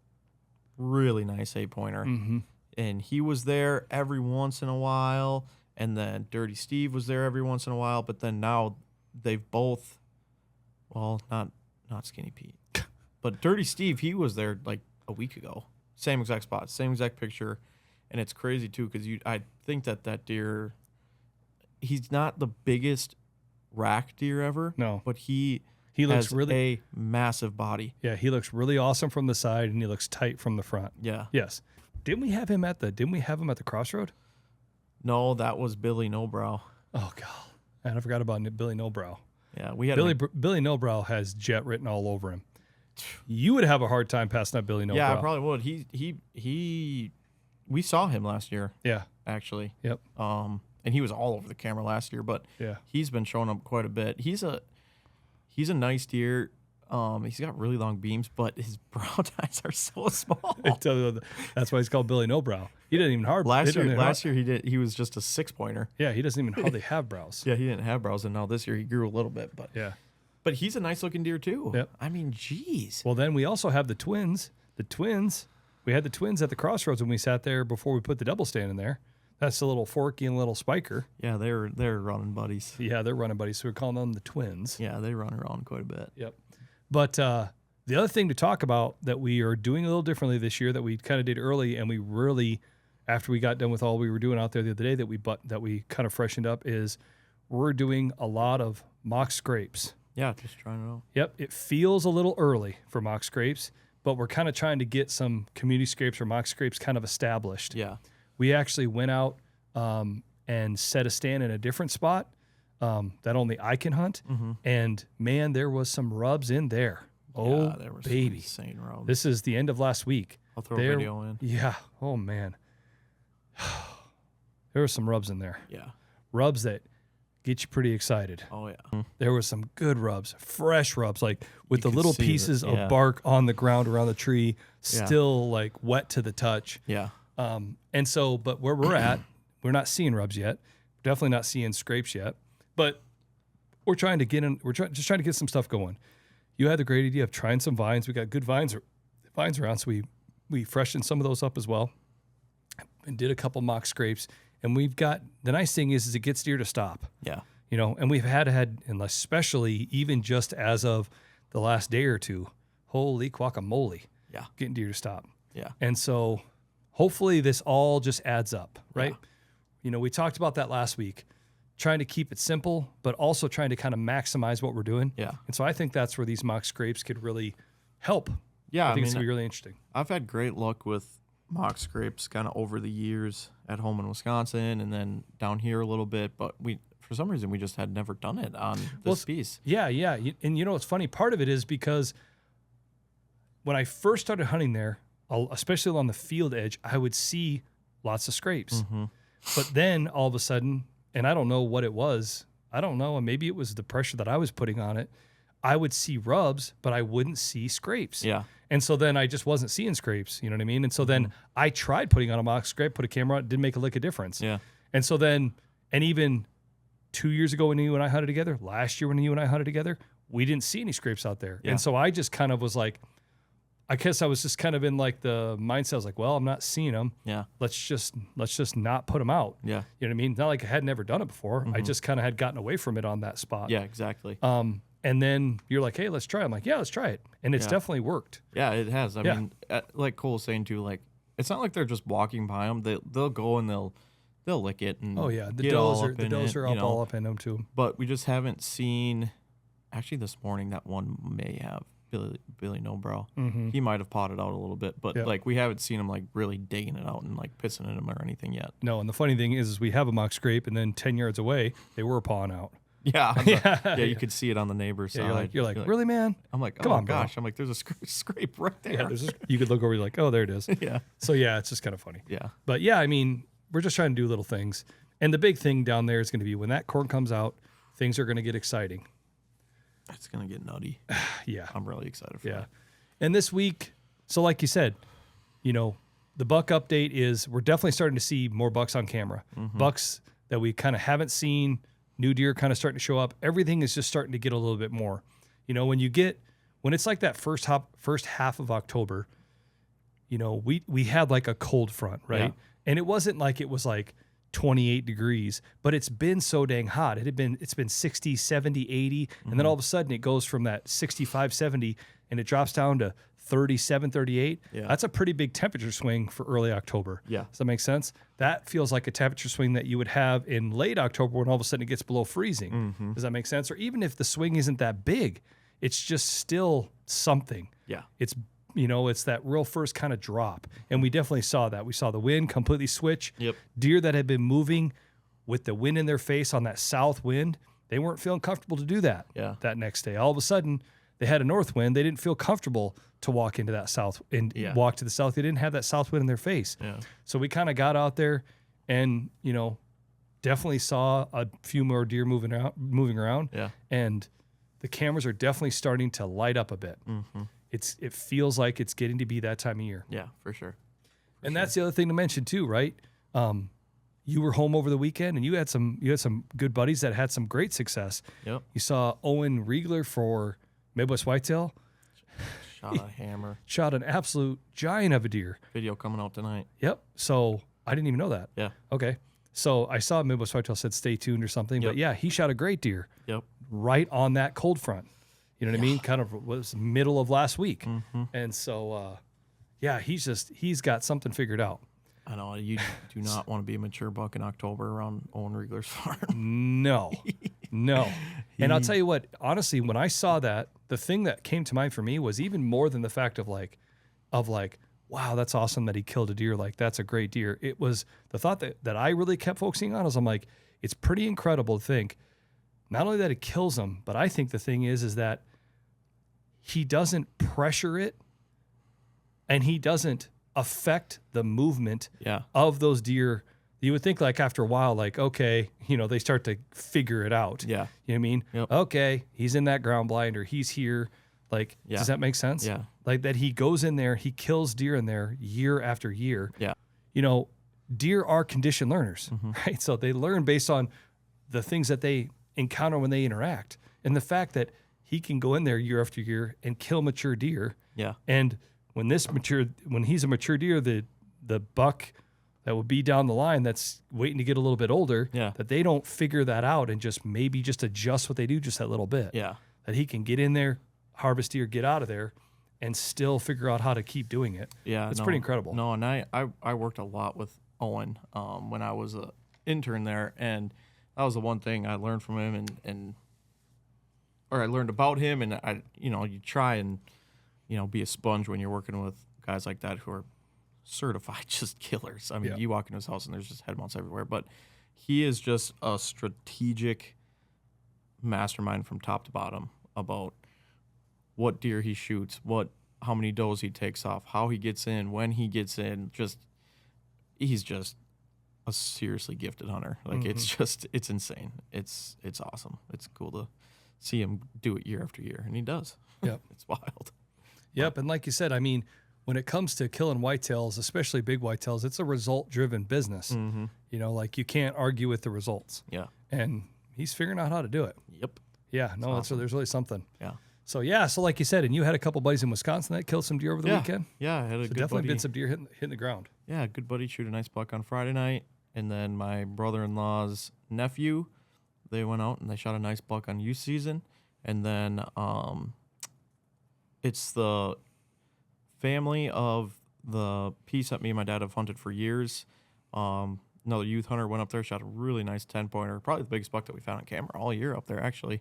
B: really nice 8-pointer.
A: Mm-hmm.
B: And he was there every once in a while, and then Dirty Steve was there every once in a while, but then now they've both, well, not Skinny Pete, but Dirty Steve, he was there like a week ago. Same exact spot, same exact picture. And it's crazy too, because I think that deer, he's not the biggest rack deer ever.
A: No.
B: But he
A: He looks
B: has
A: really
B: a massive body.
A: Yeah, he looks really awesome from the side, and he looks tight from the front.
B: Yeah.
A: Yes. Didn't we have him at the crossroad?
B: No, that was Billy Nobrow.
A: Oh God, and I forgot about Billy Nobrow.
B: Yeah, we had
A: Billy Nobrow has Jet written all over him. You would have a hard time passing up Billy Nobrow.
B: Yeah, I probably would. We saw him last year.
A: Yeah.
B: Actually.
A: Yep.
B: And he was all over the camera last year, but
A: yeah,
B: he's been showing up quite a bit. He's a nice deer. He's got really long beams, but his brow tines are so small.
A: That's why he's called Billy Nobrow. He didn't even hard.
B: Last year he was just a 6-pointer.
A: Yeah, he doesn't even hardly have brows.
B: Yeah, he didn't have brows, and now this year he grew a little bit, but
A: yeah.
B: But he's a nice looking deer too.
A: Yep.
B: I mean, geez.
A: Well, then we also have the twins. We had the twins at the crossroads when we sat there before we put the double stand in there. That's the little Forky and little Spiker.
B: Yeah, they're running buddies.
A: Yeah, they're running buddies. So we're calling them the twins.
B: Yeah, they run around quite a bit.
A: Yep. But the other thing to talk about that we are doing a little differently this year that we kind of did early, and we really, after we got done with all we were doing out there the other day, that we kind of freshened up, is we're doing a lot of mock scrapes.
B: Yeah, just trying it out.
A: Yep, it feels a little early for mock scrapes, but we're kind of trying to get some community scrapes or mock scrapes kind of established.
B: Yeah.
A: We actually went out and set a stand in a different spot that only I can hunt.
B: Mm-hmm.
A: And, man, there was some rubs in there. Oh,
B: yeah, there was
A: baby.
B: some insane rubs.
A: This is the end of last week.
B: I'll throw a video in.
A: Yeah. Oh, man. There were some rubs in there.
B: Yeah.
A: Rubs that get you pretty excited.
B: Oh, yeah.
A: There was some good rubs, fresh rubs, like with the
B: could
A: little
B: see
A: pieces
B: yeah.
A: of bark on the ground around the tree, still like wet to the touch.
B: Yeah.
A: And so, but where we're at, we're not seeing rubs yet. Definitely not seeing scrapes yet. But we're trying to get in. Just trying to get some stuff going. You had the great idea of trying some vines. We got good vines around, so we freshened some of those up as well, and did a couple mock scrapes. And we've got the nice thing is it gets deer to stop.
B: Yeah.
A: You know, and we've had, and especially even just as of the last day or two, holy guacamole.
B: Yeah.
A: Getting deer to stop.
B: Yeah.
A: And so hopefully this all just adds up, right?
B: Yeah.
A: You know, we talked about that last week, trying to keep it simple, but also trying to kind of maximize what we're doing.
B: Yeah.
A: And so I think that's where these mock scrapes could really help.
B: Yeah.
A: I think it's going to be really interesting.
B: I've had great luck with mock scrapes kind of over the years at home in Wisconsin and then down here a little bit, but for some reason we just had never done it on this piece.
A: Yeah. And you know what's funny? Part of it is because when I first started hunting there, especially along the field edge, I would see lots of scrapes.
B: Mm-hmm.
A: But then all of a sudden, and I don't know what it was, I don't know, and maybe it was the pressure that I was putting on it, I would see rubs, but I wouldn't see scrapes.
B: Yeah.
A: And so then I just wasn't seeing scrapes, you know what I mean? And so then I tried putting on a mock scrape, put a camera on, it didn't make a lick of difference.
B: Yeah.
A: And so then, and even 2 years ago when you and I hunted together, last year when you and I hunted together, we didn't see any scrapes out there.
B: Yeah.
A: And so I just kind of was like, I guess I was just kind of in like the mindset, I was like, well, I'm not seeing them.
B: Yeah.
A: Let's just not put them out.
B: Yeah.
A: You know what I mean? Not like I had never done it before. I just kind of had gotten away from it on that spot.
B: Yeah, exactly.
A: And then you're like, hey, let's try it. I'm like, yeah, let's try it. And it's definitely worked.
B: Yeah, it has. I
A: Yeah.
B: mean, like Cole was saying too, like it's not like they're just walking by them. They'll go and they'll lick it and
A: Oh yeah, the
B: get
A: does
B: all
A: are
B: up
A: the
B: in
A: does
B: it,
A: are
B: you
A: up
B: know.
A: all up in them too.
B: But we just haven't seen. Actually, this morning that one may have Billy Nobrow.
A: Mm-hmm.
B: He might have potted out a little bit, but
A: Yeah.
B: like we haven't seen him like really digging it out and like pissing in him or anything yet.
A: No, and the funny thing is we have a mock scrape, and then 10 yards away they were pawing out.
B: Yeah,
A: Yeah.
B: you could see it on the neighbor's
A: Yeah,
B: side.
A: you're like, really, man?
B: I'm like,
A: come
B: oh
A: on, bro.
B: gosh. I'm like, there's a scrape right there.
A: Yeah, you could look over, you're like, oh, there it is.
B: Yeah.
A: So yeah, it's just kind of funny.
B: Yeah.
A: But yeah, I mean, we're just trying to do little things, and the big thing down there is going to be when that corn comes out, things are going to get exciting.
B: It's gonna get nutty.
A: Yeah.
B: I'm really excited for
A: Yeah.
B: that.
A: And this week, so like you said, you know, the buck update is we're definitely starting to see more bucks on camera. Bucks that we kind of haven't seen, new deer kind of starting to show up. Everything is just starting to get a little bit more. You know, when it's like that first half of October, you know, we had like a cold front, right?
B: Yeah.
A: And it wasn't like it was like 28 degrees, but it's been so dang hot. It's been 60, 70, 80, and then all of a sudden it goes from that 65, 70 and it drops down to 37, 38.
B: Yeah.
A: That's a pretty big temperature swing for early October.
B: Yeah.
A: Does that make sense? That feels like a temperature swing that you would have in late October when all of a sudden it gets below freezing. Does that make sense? Or even if the swing isn't that big, it's just still something.
B: Yeah.
A: It's, it's that real first kind of drop. And we definitely saw that. We saw the wind completely switch.
B: Yep.
A: Deer that had been moving with the wind in their face on that south wind, they weren't feeling comfortable to do that that next day. All of a sudden, they had a north wind. They didn't feel comfortable to walk into that south and walk to the south. They didn't have that south wind in their face.
B: Yeah.
A: So we kind of got out there and, definitely saw a few more deer moving around.
B: Yeah.
A: And the cameras are definitely starting to light up a bit.
B: Mm-hmm.
A: It feels like it's getting to be that time of year.
B: Yeah, for sure.
A: That's the other thing to mention too, right? You were home over the weekend and you had some good buddies that had some great success.
B: Yep.
A: You saw Owen Riegler for Midwest Whitetail.
B: Shot a hammer.
A: Shot an absolute giant of a deer.
B: Video coming out tonight.
A: Yep. So I didn't even know that.
B: Yeah.
A: Okay. So I saw Midwest Whitetail said stay tuned or something. But yeah, he shot a great deer.
B: Yep.
A: Right on that cold front. You know what I mean? Kind of was middle of last week.
B: Mm-hmm.
A: And so, he's got something figured out.
B: I know. You do not want to be a mature buck in October around Owen Riegler's farm.
A: No. And I'll tell you what, honestly, when I saw that, the thing that came to mind for me was even more than the fact of like, wow, that's awesome that he killed a deer. Like, that's a great deer. It was the thought that I really kept focusing on is I'm like, it's pretty incredible to think not only that it kills him, but I think the thing is that he doesn't pressure it and he doesn't affect the movement of those deer. You would think like after a while, like, okay, they start to figure it out.
B: Yeah.
A: You know what I mean?
B: Yep.
A: Okay, he's in that ground blind or he's here. Like, does that make sense?
B: Yeah.
A: Like that he goes in there, he kills deer in there year after year.
B: Yeah.
A: Deer are conditioned learners, right? So they learn based on the things that they encounter when they interact. And the fact that he can go in there year after year and kill mature deer.
B: Yeah.
A: And when he's a mature deer, the buck that would be down the line that's waiting to get a little bit older, that they don't figure that out and just maybe just adjust what they do just that little bit.
B: Yeah.
A: That he can get in there, harvest deer, get out of there, and still figure out how to keep doing it.
B: Yeah.
A: It's pretty incredible.
B: No, and I worked a lot with Owen when I was an intern there, and that was the one thing I learned from him or I learned about him, and you try and be a sponge when you're working with guys like that who are certified just killers. I mean, you walk into his house and there's just head mounts everywhere, but he is just a strategic mastermind from top to bottom about what deer he shoots, how many does he takes off, how he gets in, when he gets in. He's just a seriously gifted hunter. Like it's insane. It's awesome. It's cool to see him do it year after year, and he does.
A: Yep.
B: It's wild.
A: Yep. And like you said, I mean, when it comes to killing whitetails, especially big whitetails, it's a result-driven business.
B: Mm-hmm.
A: Like you can't argue with the results.
B: Yeah.
A: And he's figuring out how to do it.
B: Yep.
A: Yeah. No,
B: awesome.
A: there's really something.
B: Yeah.
A: So so like you said, and you had a couple buddies in Wisconsin that killed some deer over the weekend.
B: Yeah, I had a good
A: definitely
B: buddy.
A: been some deer hitting the ground.
B: Yeah, a good buddy shoot a nice buck on Friday night, and then my brother-in-law's nephew, they went out and they shot a nice buck on youth season, and then it's the family of the piece that me and my dad have hunted for years. Another youth hunter went up there, shot a really nice 10-pointer, probably the biggest buck that we found on camera all year up there, actually.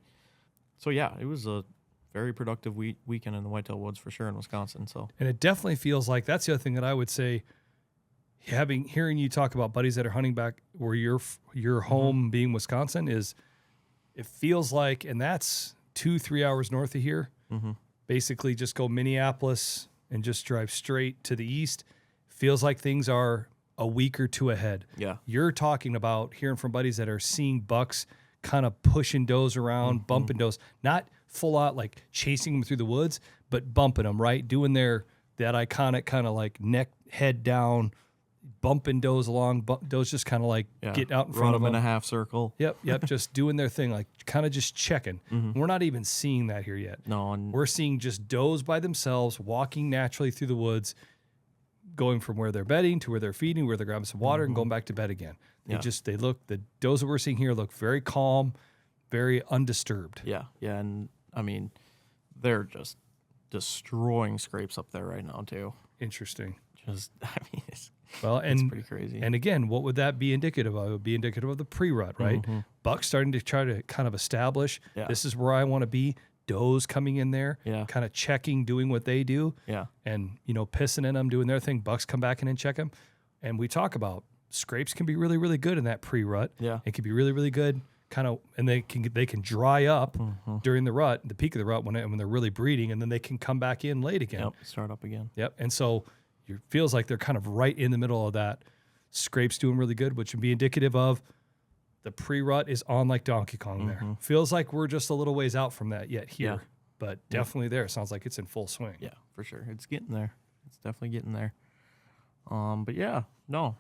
B: So yeah, it was a very productive weekend in the whitetail woods for sure in Wisconsin. So,
A: and it definitely feels like that's the other thing that I would say. Hearing you talk about buddies that are hunting back where your home being Wisconsin is, it feels like, and that's 2-3 hours north of here.
B: Mm-hmm.
A: Basically, just go Minneapolis and just drive straight to the east. Feels like things are a week or two ahead.
B: Yeah,
A: you're talking about hearing from buddies that are seeing bucks kind of pushing does around, bumping does, not full out like chasing them through the woods, but bumping them, right? Doing that iconic kind of like neck, head down, bumping does along, does just kind of like get out in front of them
B: in a half circle.
A: Yep, just doing their thing, like kind of just checking. We're not even seeing that here yet.
B: No, and
A: we're seeing just does by themselves, walking naturally through the woods, going from where they're bedding to where they're feeding, where they're grabbing some water and going back to bed again. The does that we're seeing here look very calm, very undisturbed.
B: Yeah, and I mean, they're just destroying scrapes up there right now too.
A: Interesting.
B: It's pretty crazy.
A: And again, what would that be indicative of? It would be indicative of the pre-rut, right? Buck's starting to try to kind of establish, this is where I want to be. does coming in there,
B: Yeah.
A: kind of checking, doing what they do,
B: Yeah.
A: and pissing in them, doing their thing. Bucks come back in and check them, and we talk about scrapes can be really, really good in that pre-rut.
B: Yeah.
A: It can be really, really good, kind of, and they can dry up during the rut, the peak of the rut when they're really breeding, and then they can come back in late again.
B: Yep. Start up again.
A: Yep. And so it feels like they're kind of right in the middle of that. Scrapes doing really good, which would be indicative of the pre-rut is on like Donkey Kong there. Feels like we're just a little ways out from that yet here,
B: Yeah.
A: but definitely there. It sounds like it's in full swing.
B: Yeah, for sure. It's getting there. It's definitely getting there. But yeah, no,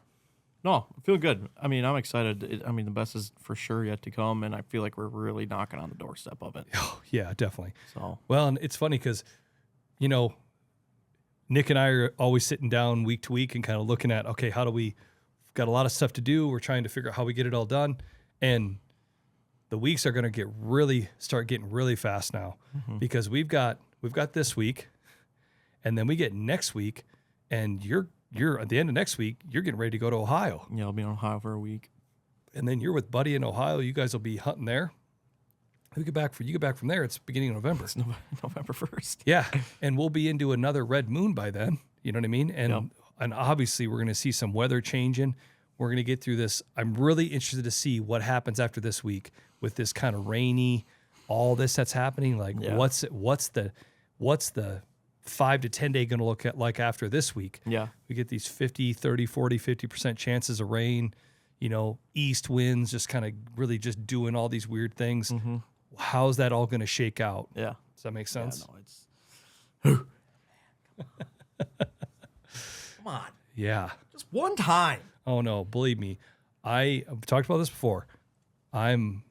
B: I feel good. I mean, I'm excited. The best is for sure yet to come, and I feel like we're really knocking on the doorstep of it.
A: Oh, yeah, definitely.
B: So,
A: Well, and it's funny because, Nick and I are always sitting down week to week and kind of looking at, okay, how do we've got a lot of stuff to do. We're trying to figure out how we get it all done. And the weeks are going to start getting really fast now because we've got this week, and then we get next week, and you're at the end of next week, you're getting ready to go to Ohio.
B: yeah, I'll be in Ohio for a week.
A: And then you're with Buddy in Ohio. You guys will be hunting there. You get back from there, it's beginning of November.
B: It's November 1st.
A: Yeah. And we'll be into another red moon by then. You know what I mean? And
B: Yep.
A: and obviously we're going to see some weather changing. We're going to get through this. I'm really interested to see what happens after this week with this kind of rainy, all this that's happening. Like
B: Yeah.
A: what's the 5 to 10 day going to look like after this week?
B: Yeah.
A: We get these 50, 30, 40, 50% chances of rain, east winds, just kind of really just doing all these weird things. How's that all going to shake out?
B: Yeah.
A: Does that make sense?
B: Yeah, no, Come on.
A: Yeah.
B: Just one time.
A: Oh no, believe me. I've talked about this before. I'm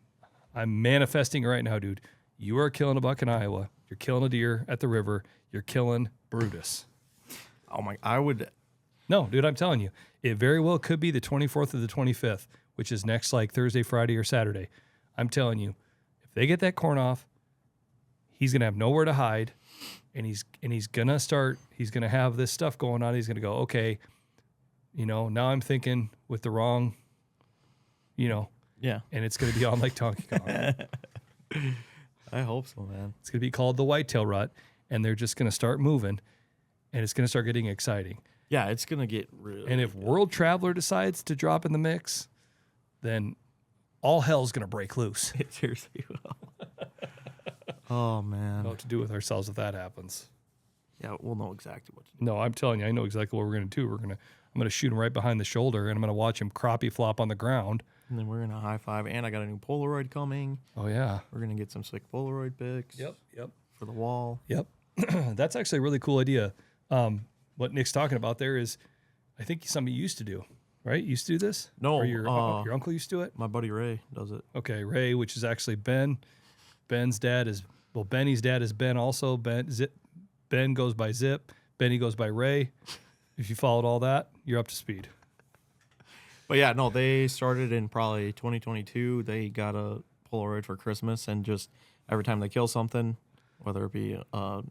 A: manifesting right now, dude. You are killing a buck in Iowa. You're killing a deer at the river. You're killing Brutus.
B: Oh my, I would.
A: No, dude, I'm telling you. It very well could be the 24th or the 25th, which is next like Thursday, Friday, or Saturday. I'm telling you, if they get that corn off, he's gonna have nowhere to hide, and he's gonna have this stuff going on. He's gonna go, okay, now I'm thinking with the wrong,
B: Yeah.
A: and it's gonna be on like Donkey Kong.
B: I hope so, man.
A: It's gonna be called the whitetail rut, and they're just gonna start moving, and it's gonna start getting exciting.
B: Yeah, it's gonna get really.
A: And if World Traveler decides to drop in the mix, then all hell's gonna break loose.
B: it seriously will. Oh man.
A: Know what to do with ourselves if that happens.
B: Yeah, we'll know exactly what to do.
A: No, I'm telling you, I know exactly what we're gonna do. I'm gonna shoot him right behind the shoulder, and I'm gonna watch him crappie flop on the ground.
B: And then we're gonna high five, and I got a new Polaroid coming.
A: Oh yeah.
B: We're gonna get some sick Polaroid pics.
A: Yep.
B: For the wall.
A: Yep. That's actually a really cool idea. What Nick's talking about there is, I think something you used to do, right? You used to do this?
B: No,
A: Or your uncle used to do it?
B: My buddy Ray does it.
A: Okay, Ray, which is actually Ben. Benny's dad is Ben also. Ben goes by Zip. Benny goes by Ray. If you followed all that, you're up to speed.
B: But yeah, no, they started in probably 2022. They got a Polaroid for Christmas, and just every time they kill something, whether it be a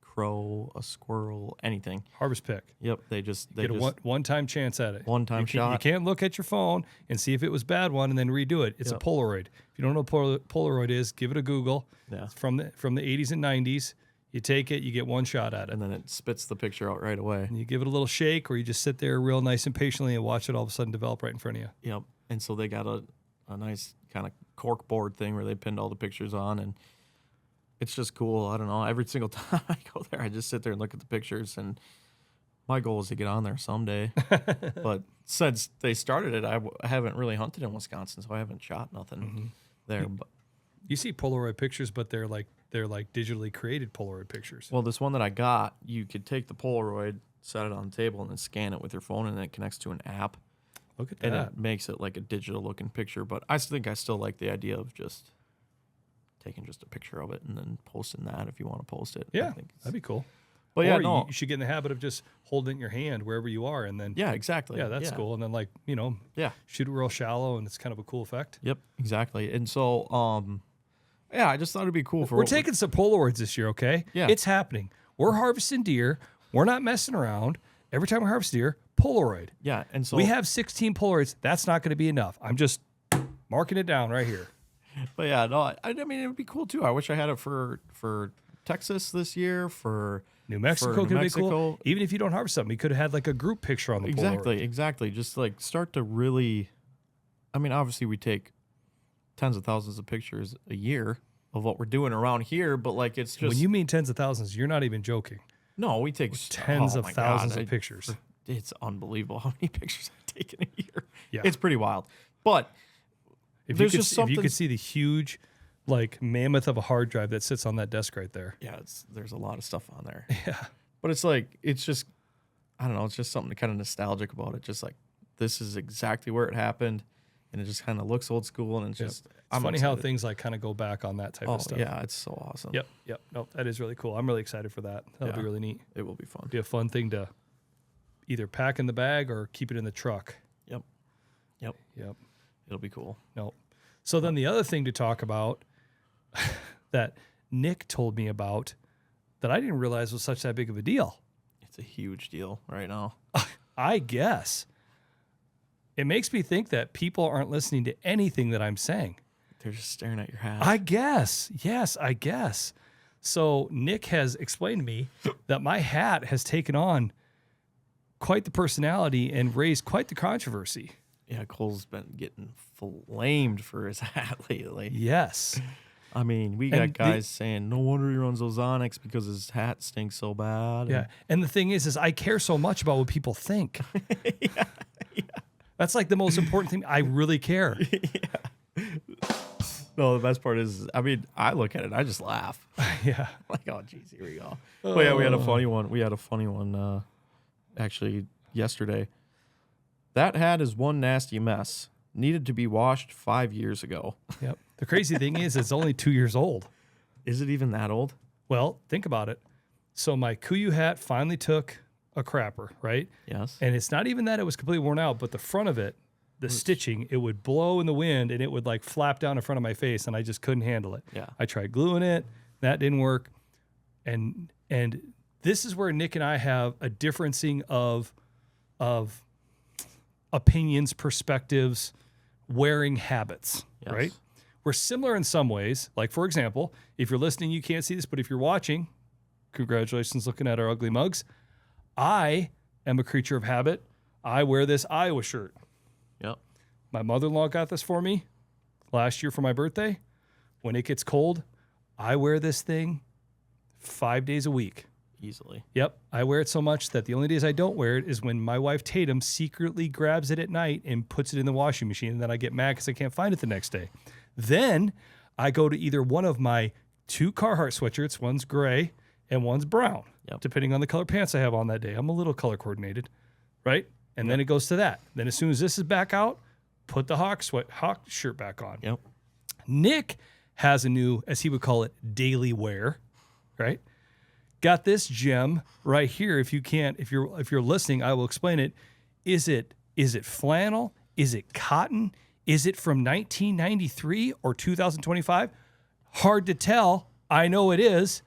B: crow, a squirrel, anything.
A: Harvest pick.
B: Yep, they just
A: Get a one-time chance at it.
B: One-time shot.
A: You can't look at your phone and see if it was bad one and then redo it. It's a Polaroid. If you don't know what Polaroid is, give it a Google.
B: Yeah.
A: It's from the 80s and 90s. You take it, you get one shot at it.
B: and then it spits the picture out right away.
A: And you give it a little shake, or you just sit there real nice and patiently and watch it all of a sudden develop right in front of you.
B: Yep. And so they got a nice kind of cork board thing where they pinned all the pictures on, and it's just cool. I don't know. Every single time I go there, I just sit there and look at the pictures, and my goal is to get on there someday. But since they started it, I haven't really hunted in Wisconsin, so I haven't shot nothing there. But
A: You see Polaroid pictures, but they're like digitally created Polaroid pictures.
B: well, this one that I got, you could take the Polaroid, set it on the table, and then scan it with your phone, and then it connects to an app.
A: Look at
B: And
A: that.
B: it makes it like a digital looking picture. But I think I still like the idea of just taking just a picture of it and then posting that if you want to post it.
A: Yeah,
B: I think
A: that'd be cool.
B: But yeah,
A: or
B: no.
A: you should get in the habit of just holding it in your hand wherever you are, and then
B: Yeah, exactly.
A: yeah, that's cool. And then
B: Yeah.
A: shoot it real shallow, and it's kind of a cool effect.
B: Yep, exactly. And so, yeah, I just thought it'd be cool for
A: We're taking some Polaroids this year, okay?
B: Yeah.
A: It's happening. We're harvesting deer. We're not messing around. Every time we harvest deer, Polaroid.
B: Yeah, and so
A: We have 16 Polaroids. That's not going to be enough. I'm just marking it down right here.
B: But yeah, no, I mean, it would be cool too. I wish I had it for Texas this year, for
A: New Mexico
B: for New
A: could be cool.
B: Mexico.
A: Even if you don't harvest something, you could have had like a group picture on the Polaroid.
B: Exactly. Just like start to really, I mean, obviously we take tens of thousands of pictures a year of what we're doing around here, but like it's just
A: When you mean tens of thousands, you're not even joking.
B: no, we take
A: Tens
B: oh
A: of
B: my
A: thousands
B: God,
A: of pictures.
B: It's unbelievable how many pictures I've taken a year.
A: Yeah.
B: It's pretty wild. But
A: If you
B: there's
A: could,
B: just
A: if
B: something.
A: you could see the huge, like mammoth of a hard drive that sits on that desk right there.
B: Yeah, there's a lot of stuff on there.
A: Yeah.
B: But it's like it's just I don't know. It's just something kind of nostalgic about it. Just like this is exactly where it happened, and it just kind of looks old school, and it's just.
A: It's funny how things like kind of go back on that type of stuff.
B: Yeah, it's so awesome.
A: Yep. No, that is really cool. I'm really excited for that. That'll be
B: Yeah.
A: really neat.
B: It will be fun.
A: Be a fun thing to either pack in the bag or keep it in the truck.
B: Yep. It'll be cool.
A: No. So then the other thing to talk about that Nick told me about that I didn't realize was such that big of a deal.
B: It's a huge deal right now.
A: I guess. It makes me think that people aren't listening to anything that I'm saying.
B: They're just staring at your hat.
A: I guess. Yes, I guess. So Nick has explained to me that my hat has taken on quite the personality and raised quite the controversy.
B: Yeah, Cole's been getting flamed for his hat lately.
A: Yes.
B: I mean, we got
A: And
B: guys saying, no wonder he runs Ozonics because his hat stinks so bad.
A: Yeah. And the thing is I care so much about what people think.
B: yeah.
A: That's like the most important thing. I really care.
B: No, the best part is, I mean, I look at it, I just laugh.
A: Yeah.
B: Like, oh, geez, here we go. But yeah, we had a funny one. We had a funny one actually yesterday. That hat is one nasty mess. Needed to be washed 5 years ago.
A: Yep. The crazy thing is it's only 2 years old.
B: Is it even that old?
A: Well, think about it. So my Kuyu hat finally took a crapper, right?
B: Yes.
A: And it's not even that it was completely worn out, but the front of it, the stitching, it would blow in the wind and it would like flap down in front of my face and I just couldn't handle it.
B: Yeah.
A: I tried gluing it, that didn't work. And this is where Nick and I have a differencing of opinions, perspectives, wearing habits,
B: Yes.
A: right? We're similar in some ways. Like, for example, if you're listening, you can't see this, but if you're watching, congratulations looking at our ugly mugs. I am a creature of habit. I wear this Iowa shirt.
B: Yep.
A: My mother-in-law got this for me last year for my birthday. When it gets cold, I wear this thing 5 days a week.
B: Easily.
A: Yep. I wear it so much that the only days I don't wear it is when my wife Tatum secretly grabs it at night and puts it in the washing machine. And then I get mad because I can't find it the next day. Then I go to either one of my 2 Carhartt sweatshirts. One's gray and one's brown, depending on the color pants I have on that day. I'm a little color coordinated, right? And then it goes to that. Then as soon as this is back out, put the Hawk shirt back on.
B: Yep.
A: Nick has a new, as he would call it, daily wear, right? Got this gem right here. If you're listening, I will explain it. Is it flannel? Is it cotton? Is it from 1993 or 2025? Hard to tell. I know it is.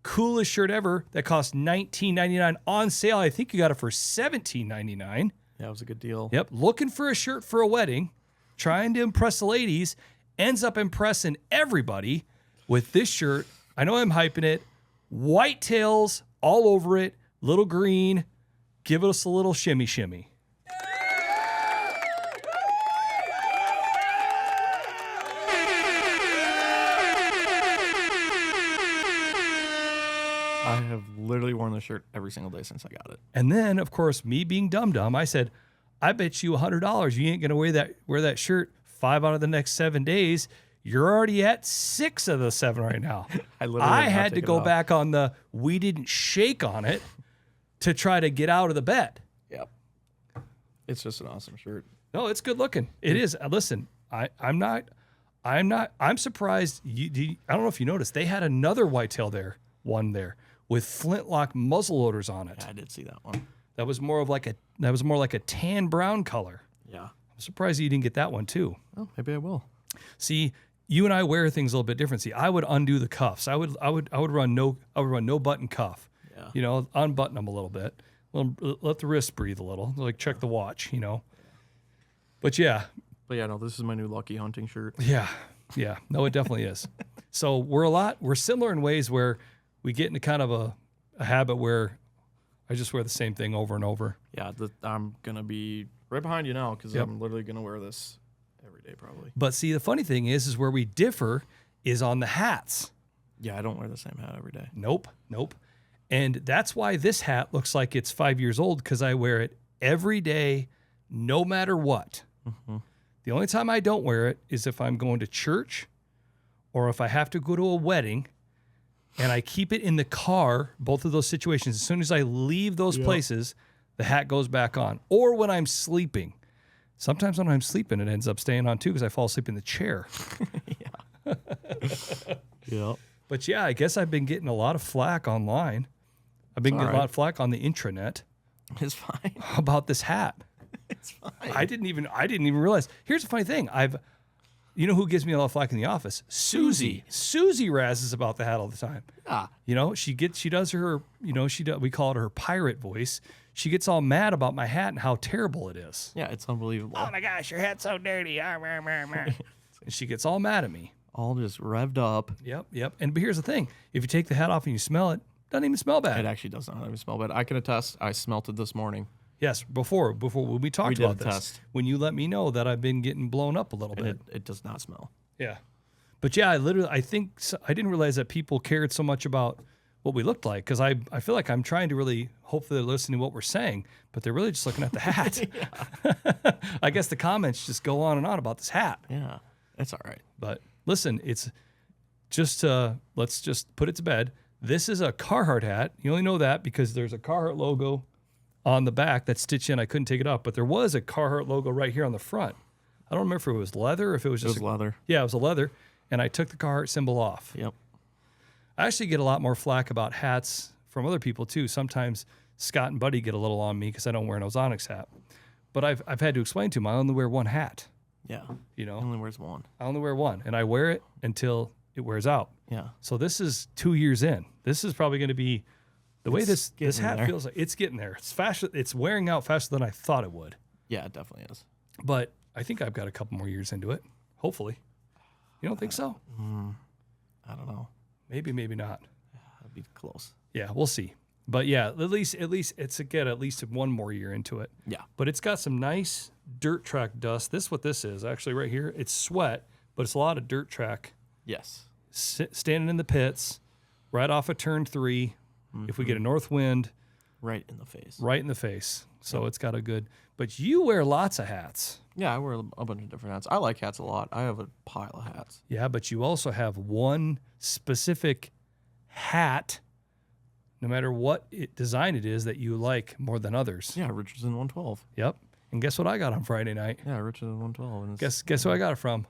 A: Coolest shirt ever that cost $19.99 on sale. I think you got it for $17.99.
B: Yeah, it was a good deal.
A: Yep. Looking for a shirt for a wedding, trying to impress the ladies, ends up impressing everybody with this shirt. I know I'm hyping it. White tails all over it, little green. Give us a little shimmy shimmy.
B: I have literally worn this shirt every single day since I got it.
A: And then, of course, me being dumb, I said, I bet you $100 you ain't going to wear that shirt 5 out of the next 7 days. You're already at 6 of the 7 right now. I had to go back on the we didn't shake on it to try to get out of the bed.
B: Yep. It's just an awesome shirt.
A: No, it's good looking. It is. Listen, I'm surprised. I don't know if you noticed, they had another whitetail one there with flintlock muzzle loaders on it.
B: Yeah, I did see that one.
A: That was more like a tan brown color.
B: Yeah.
A: I'm surprised you didn't get that one too.
B: Oh, maybe I will.
A: See, you and I wear things a little bit different. See, I would undo the cuffs. I would run no button cuff.
B: Yeah.
A: You know, unbutton them a little bit. Let the wrist breathe a little. Like check the watch. You know. But yeah.
B: But yeah, no, this is my new Lucky Hunting shirt.
A: Yeah. Yeah, no, it definitely is. So we're similar in ways where we get into kind of a habit where I just wear the same thing over and over.
B: Yeah, I'm gonna be right behind you now because
A: Yep.
B: I'm literally gonna wear this every day probably.
A: But see, the funny thing is where we differ is on the hats.
B: Yeah, I don't wear the same hat every day.
A: Nope. And that's why this hat looks like it's 5 years old, because I wear it every day, no matter what.
B: Mm-hmm.
A: The only time I don't wear it is if I'm going to church or if I have to go to a wedding, and I keep it in the car, both of those situations. As soon as I leave those places, the hat goes back on. Or when I'm sleeping. Sometimes when I'm sleeping, it ends up staying on too because I fall asleep in the chair.
B: Yeah.
A: But yeah, I guess I've been getting a lot of flack online. I've been getting a lot of flack on the intranet
B: It's fine.
A: about this hat.
B: It's fine.
A: I didn't even realize. Here's the funny thing. You know who gives me a lot of flack in the office? Susie. Susie razzes about the hat all the time.
B: Yeah.
A: You know, she does her, we call it her pirate voice. She gets all mad about my hat and how terrible it is.
B: Yeah, it's unbelievable.
A: Oh my gosh, your hat's so dirty. And she gets all mad at me.
B: All just revved up.
A: Yep. But here's the thing. If you take the hat off and you smell it, it doesn't even smell bad.
B: It actually does not even smell bad. I can attest. I smelt it this morning.
A: Yes, before when we talked
B: We did
A: about
B: a
A: this,
B: test.
A: when you let me know that I've been getting blown up a little bit.
B: And it does not smell.
A: Yeah. But yeah, I think I didn't realize that people cared so much about what we looked like, because I feel like I'm trying to really, hopefully they're listening to what we're saying, but they're really just looking at the hat. I guess the comments just go on and on about this hat.
B: Yeah, it's all right.
A: But listen, it's just, let's just put it to bed. This is a Carhartt hat. You only know that because there's a Carhartt logo on the back that's stitched in. I couldn't take it off, but there was a Carhartt logo right here on the front. I don't remember if it was leather or if it was
B: It
A: just
B: was leather.
A: Yeah, it was a leather, and I took the Carhartt symbol off.
B: Yep.
A: I actually get a lot more flack about hats from other people too. Sometimes Scott and Buddy get a little on me because I don't wear an Ozonics hat. But I've had to explain to them I only wear one hat.
B: Yeah.
A: You know,
B: Only wears one.
A: I only wear one, and I wear it until it wears out.
B: Yeah.
A: So this is 2 years in. This is probably going to be the way this
B: getting
A: hat
B: there.
A: feels like. It's getting there. It's faster. It's wearing out faster than I thought it would.
B: Yeah, it definitely is.
A: But I think I've got a couple more years into it. Hopefully. You don't think so?
B: I don't know.
A: Maybe not.
B: That'd be close.
A: Yeah, we'll see. But yeah, at least it's at least one more year into it.
B: Yeah.
A: But it's got some nice dirt track dust. This is what this is actually right here. It's sweat, but it's a lot of dirt track
B: Yes.
A: standing in the pits, right off of turn 3. If we get a north wind,
B: Right in the face.
A: right in the face. So it's got a good. But you wear lots of hats.
B: Yeah, I wear a bunch of different hats. I like hats a lot. I have a pile of hats.
A: Yeah, but you also have one specific hat, no matter what design it is, that you like more than others.
B: Yeah, Richardson 112.
A: Yep. And guess what I got on Friday night?
B: Yeah, Richardson 112. And it's,
A: Guess who I got it from?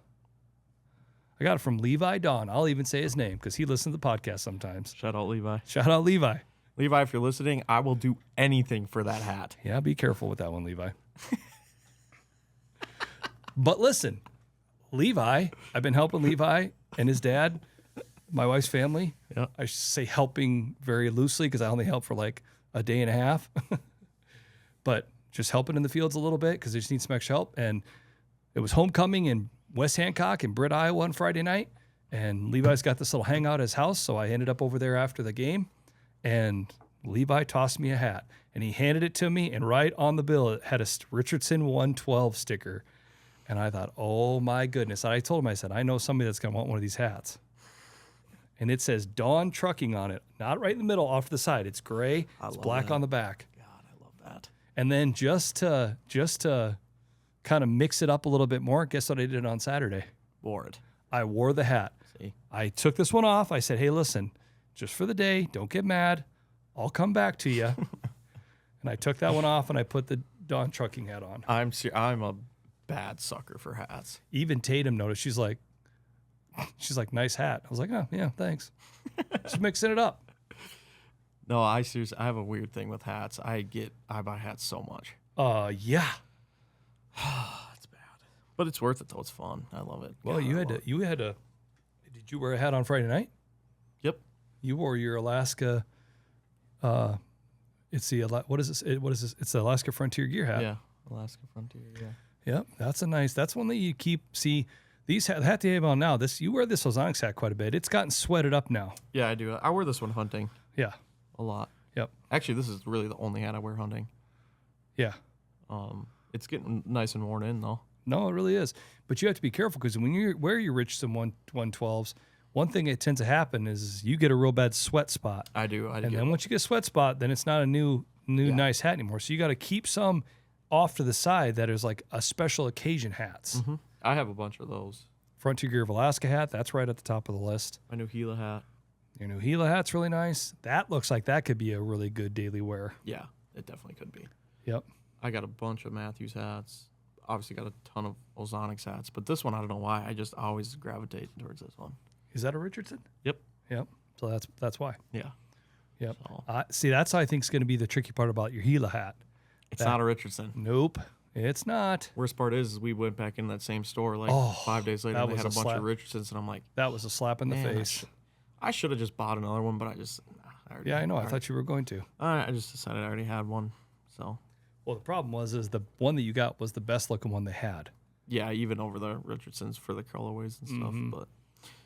A: I got it from Levi Don. I'll even say his name because he listens to the podcast sometimes.
B: Shout out Levi.
A: Shout out Levi.
B: Levi, if you're listening, I will do anything for that hat.
A: Yeah, be careful with that one, Levi. But listen, Levi, I've been helping Levi and his dad, my wife's family.
B: Yeah.
A: I should say helping very loosely because I only help for like a day and a half. But just helping in the fields a little bit because they just need some extra help. And it was homecoming in West Hancock and Britt, Iowa on Friday night. And Levi's got this little hangout at his house. So I ended up over there after the game. And Levi tossed me a hat. And he handed it to me. And right on the bill, it had a Richardson 112 sticker. And I thought, oh my goodness. And I told him, I said, I know somebody that's going to want one of these hats. And it says Dawn Trucking on it. Not right in the middle, off to the side. It's gray. It's
B: love
A: black
B: that.
A: on the back.
B: God, I love that.
A: And then just to kind of mix it up a little bit more, guess what I did on Saturday?
B: Wore it.
A: I wore the hat.
B: See?
A: I took this one off. I said, hey, listen, just for the day, don't get mad. I'll come back to you. And I took that one off and I put the Dawn Trucking hat on.
B: I'm a bad sucker for hats.
A: Even Tatum noticed. She's like, nice hat. I was like, oh, yeah, thanks. Just mixing it up.
B: No, I have a weird thing with hats. I buy hats so much.
A: Yeah.
B: That's bad. But it's worth it though. It's fun. I love it.
A: Well,
B: God,
A: you
B: I
A: had
B: love
A: to, did you wear a hat on Friday night?
B: Yep.
A: You wore your Alaska, it's the, what is this? It's the Alaska Frontier Gear hat.
B: Yeah. Alaska Frontier, yeah.
A: Yep. That's one that you see, the hat you have on now, you wear this Ozonics hat quite a bit. It's gotten sweated up now.
B: Yeah, I do. I wear this one hunting
A: Yeah.
B: a lot.
A: Yep.
B: Actually, this is really the only hat I wear hunting.
A: Yeah.
B: It's getting nice and worn in though.
A: No, it really is. But you have to be careful because when you wear your Richardson 112s, one thing that tends to happen is you get a real bad sweat spot.
B: I do.
A: And then once you get a sweat spot, then it's not a new nice hat anymore. So you got to keep some off to the side that is like a special occasion hats.
B: Mm-hmm. I have a bunch of those.
A: Frontier Gear of Alaska hat, that's right at the top of the list.
B: My new Gila hat.
A: Your new Gila hat's really nice. That looks like that could be a really good daily wear.
B: Yeah, it definitely could be.
A: Yep.
B: I got a bunch of Matthews hats. Obviously got a ton of Ozonics hats, but this one, I don't know why. I just always gravitate towards this one.
A: Is that a Richardson?
B: Yep.
A: Yep. So that's why.
B: Yeah.
A: Yep.
B: So.
A: See, that's I think is going to be the tricky part about your Gila hat.
B: It's not a Richardson.
A: Nope, it's not.
B: Worst part is we went back in that same store like 5 days later and they had a bunch of Richardsons, and I'm like,
A: that was a slap in the face.
B: I should have just bought another one, but I
A: know. I thought you were going to.
B: I just decided I already had one. So.
A: Well, the problem is the one that you got was the best looking one they had.
B: Yeah, even over the Richardsons for the colorways and stuff. But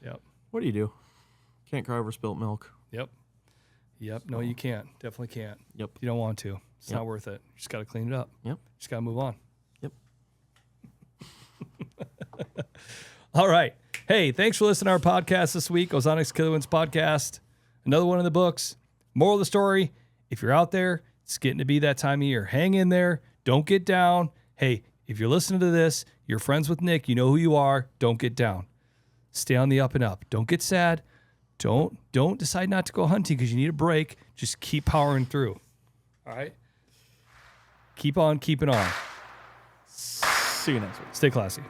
A: yep.
B: What do you do? Can't cry over spilt milk.
A: Yep. Yep. No, you can't. Definitely can't.
B: Yep.
A: You don't want to. It's not worth it. You just got to clean it up.
B: Yep.
A: Just got to move on.
B: Yep.
A: All right. Hey, thanks for listening to our podcast this week, Ozonics Killerwinds podcast. Another one in the books. Moral of the story, if you're out there, it's getting to be that time of year. Hang in there. Don't get down. Hey, if you're listening to this, you're friends with Nick. You know who you are. Don't get down. Stay on the up and up. Don't get sad. Don't decide not to go hunting because you need a break. Just keep powering through. All right? Keep on keeping on.
B: See you next week.
A: Stay classy.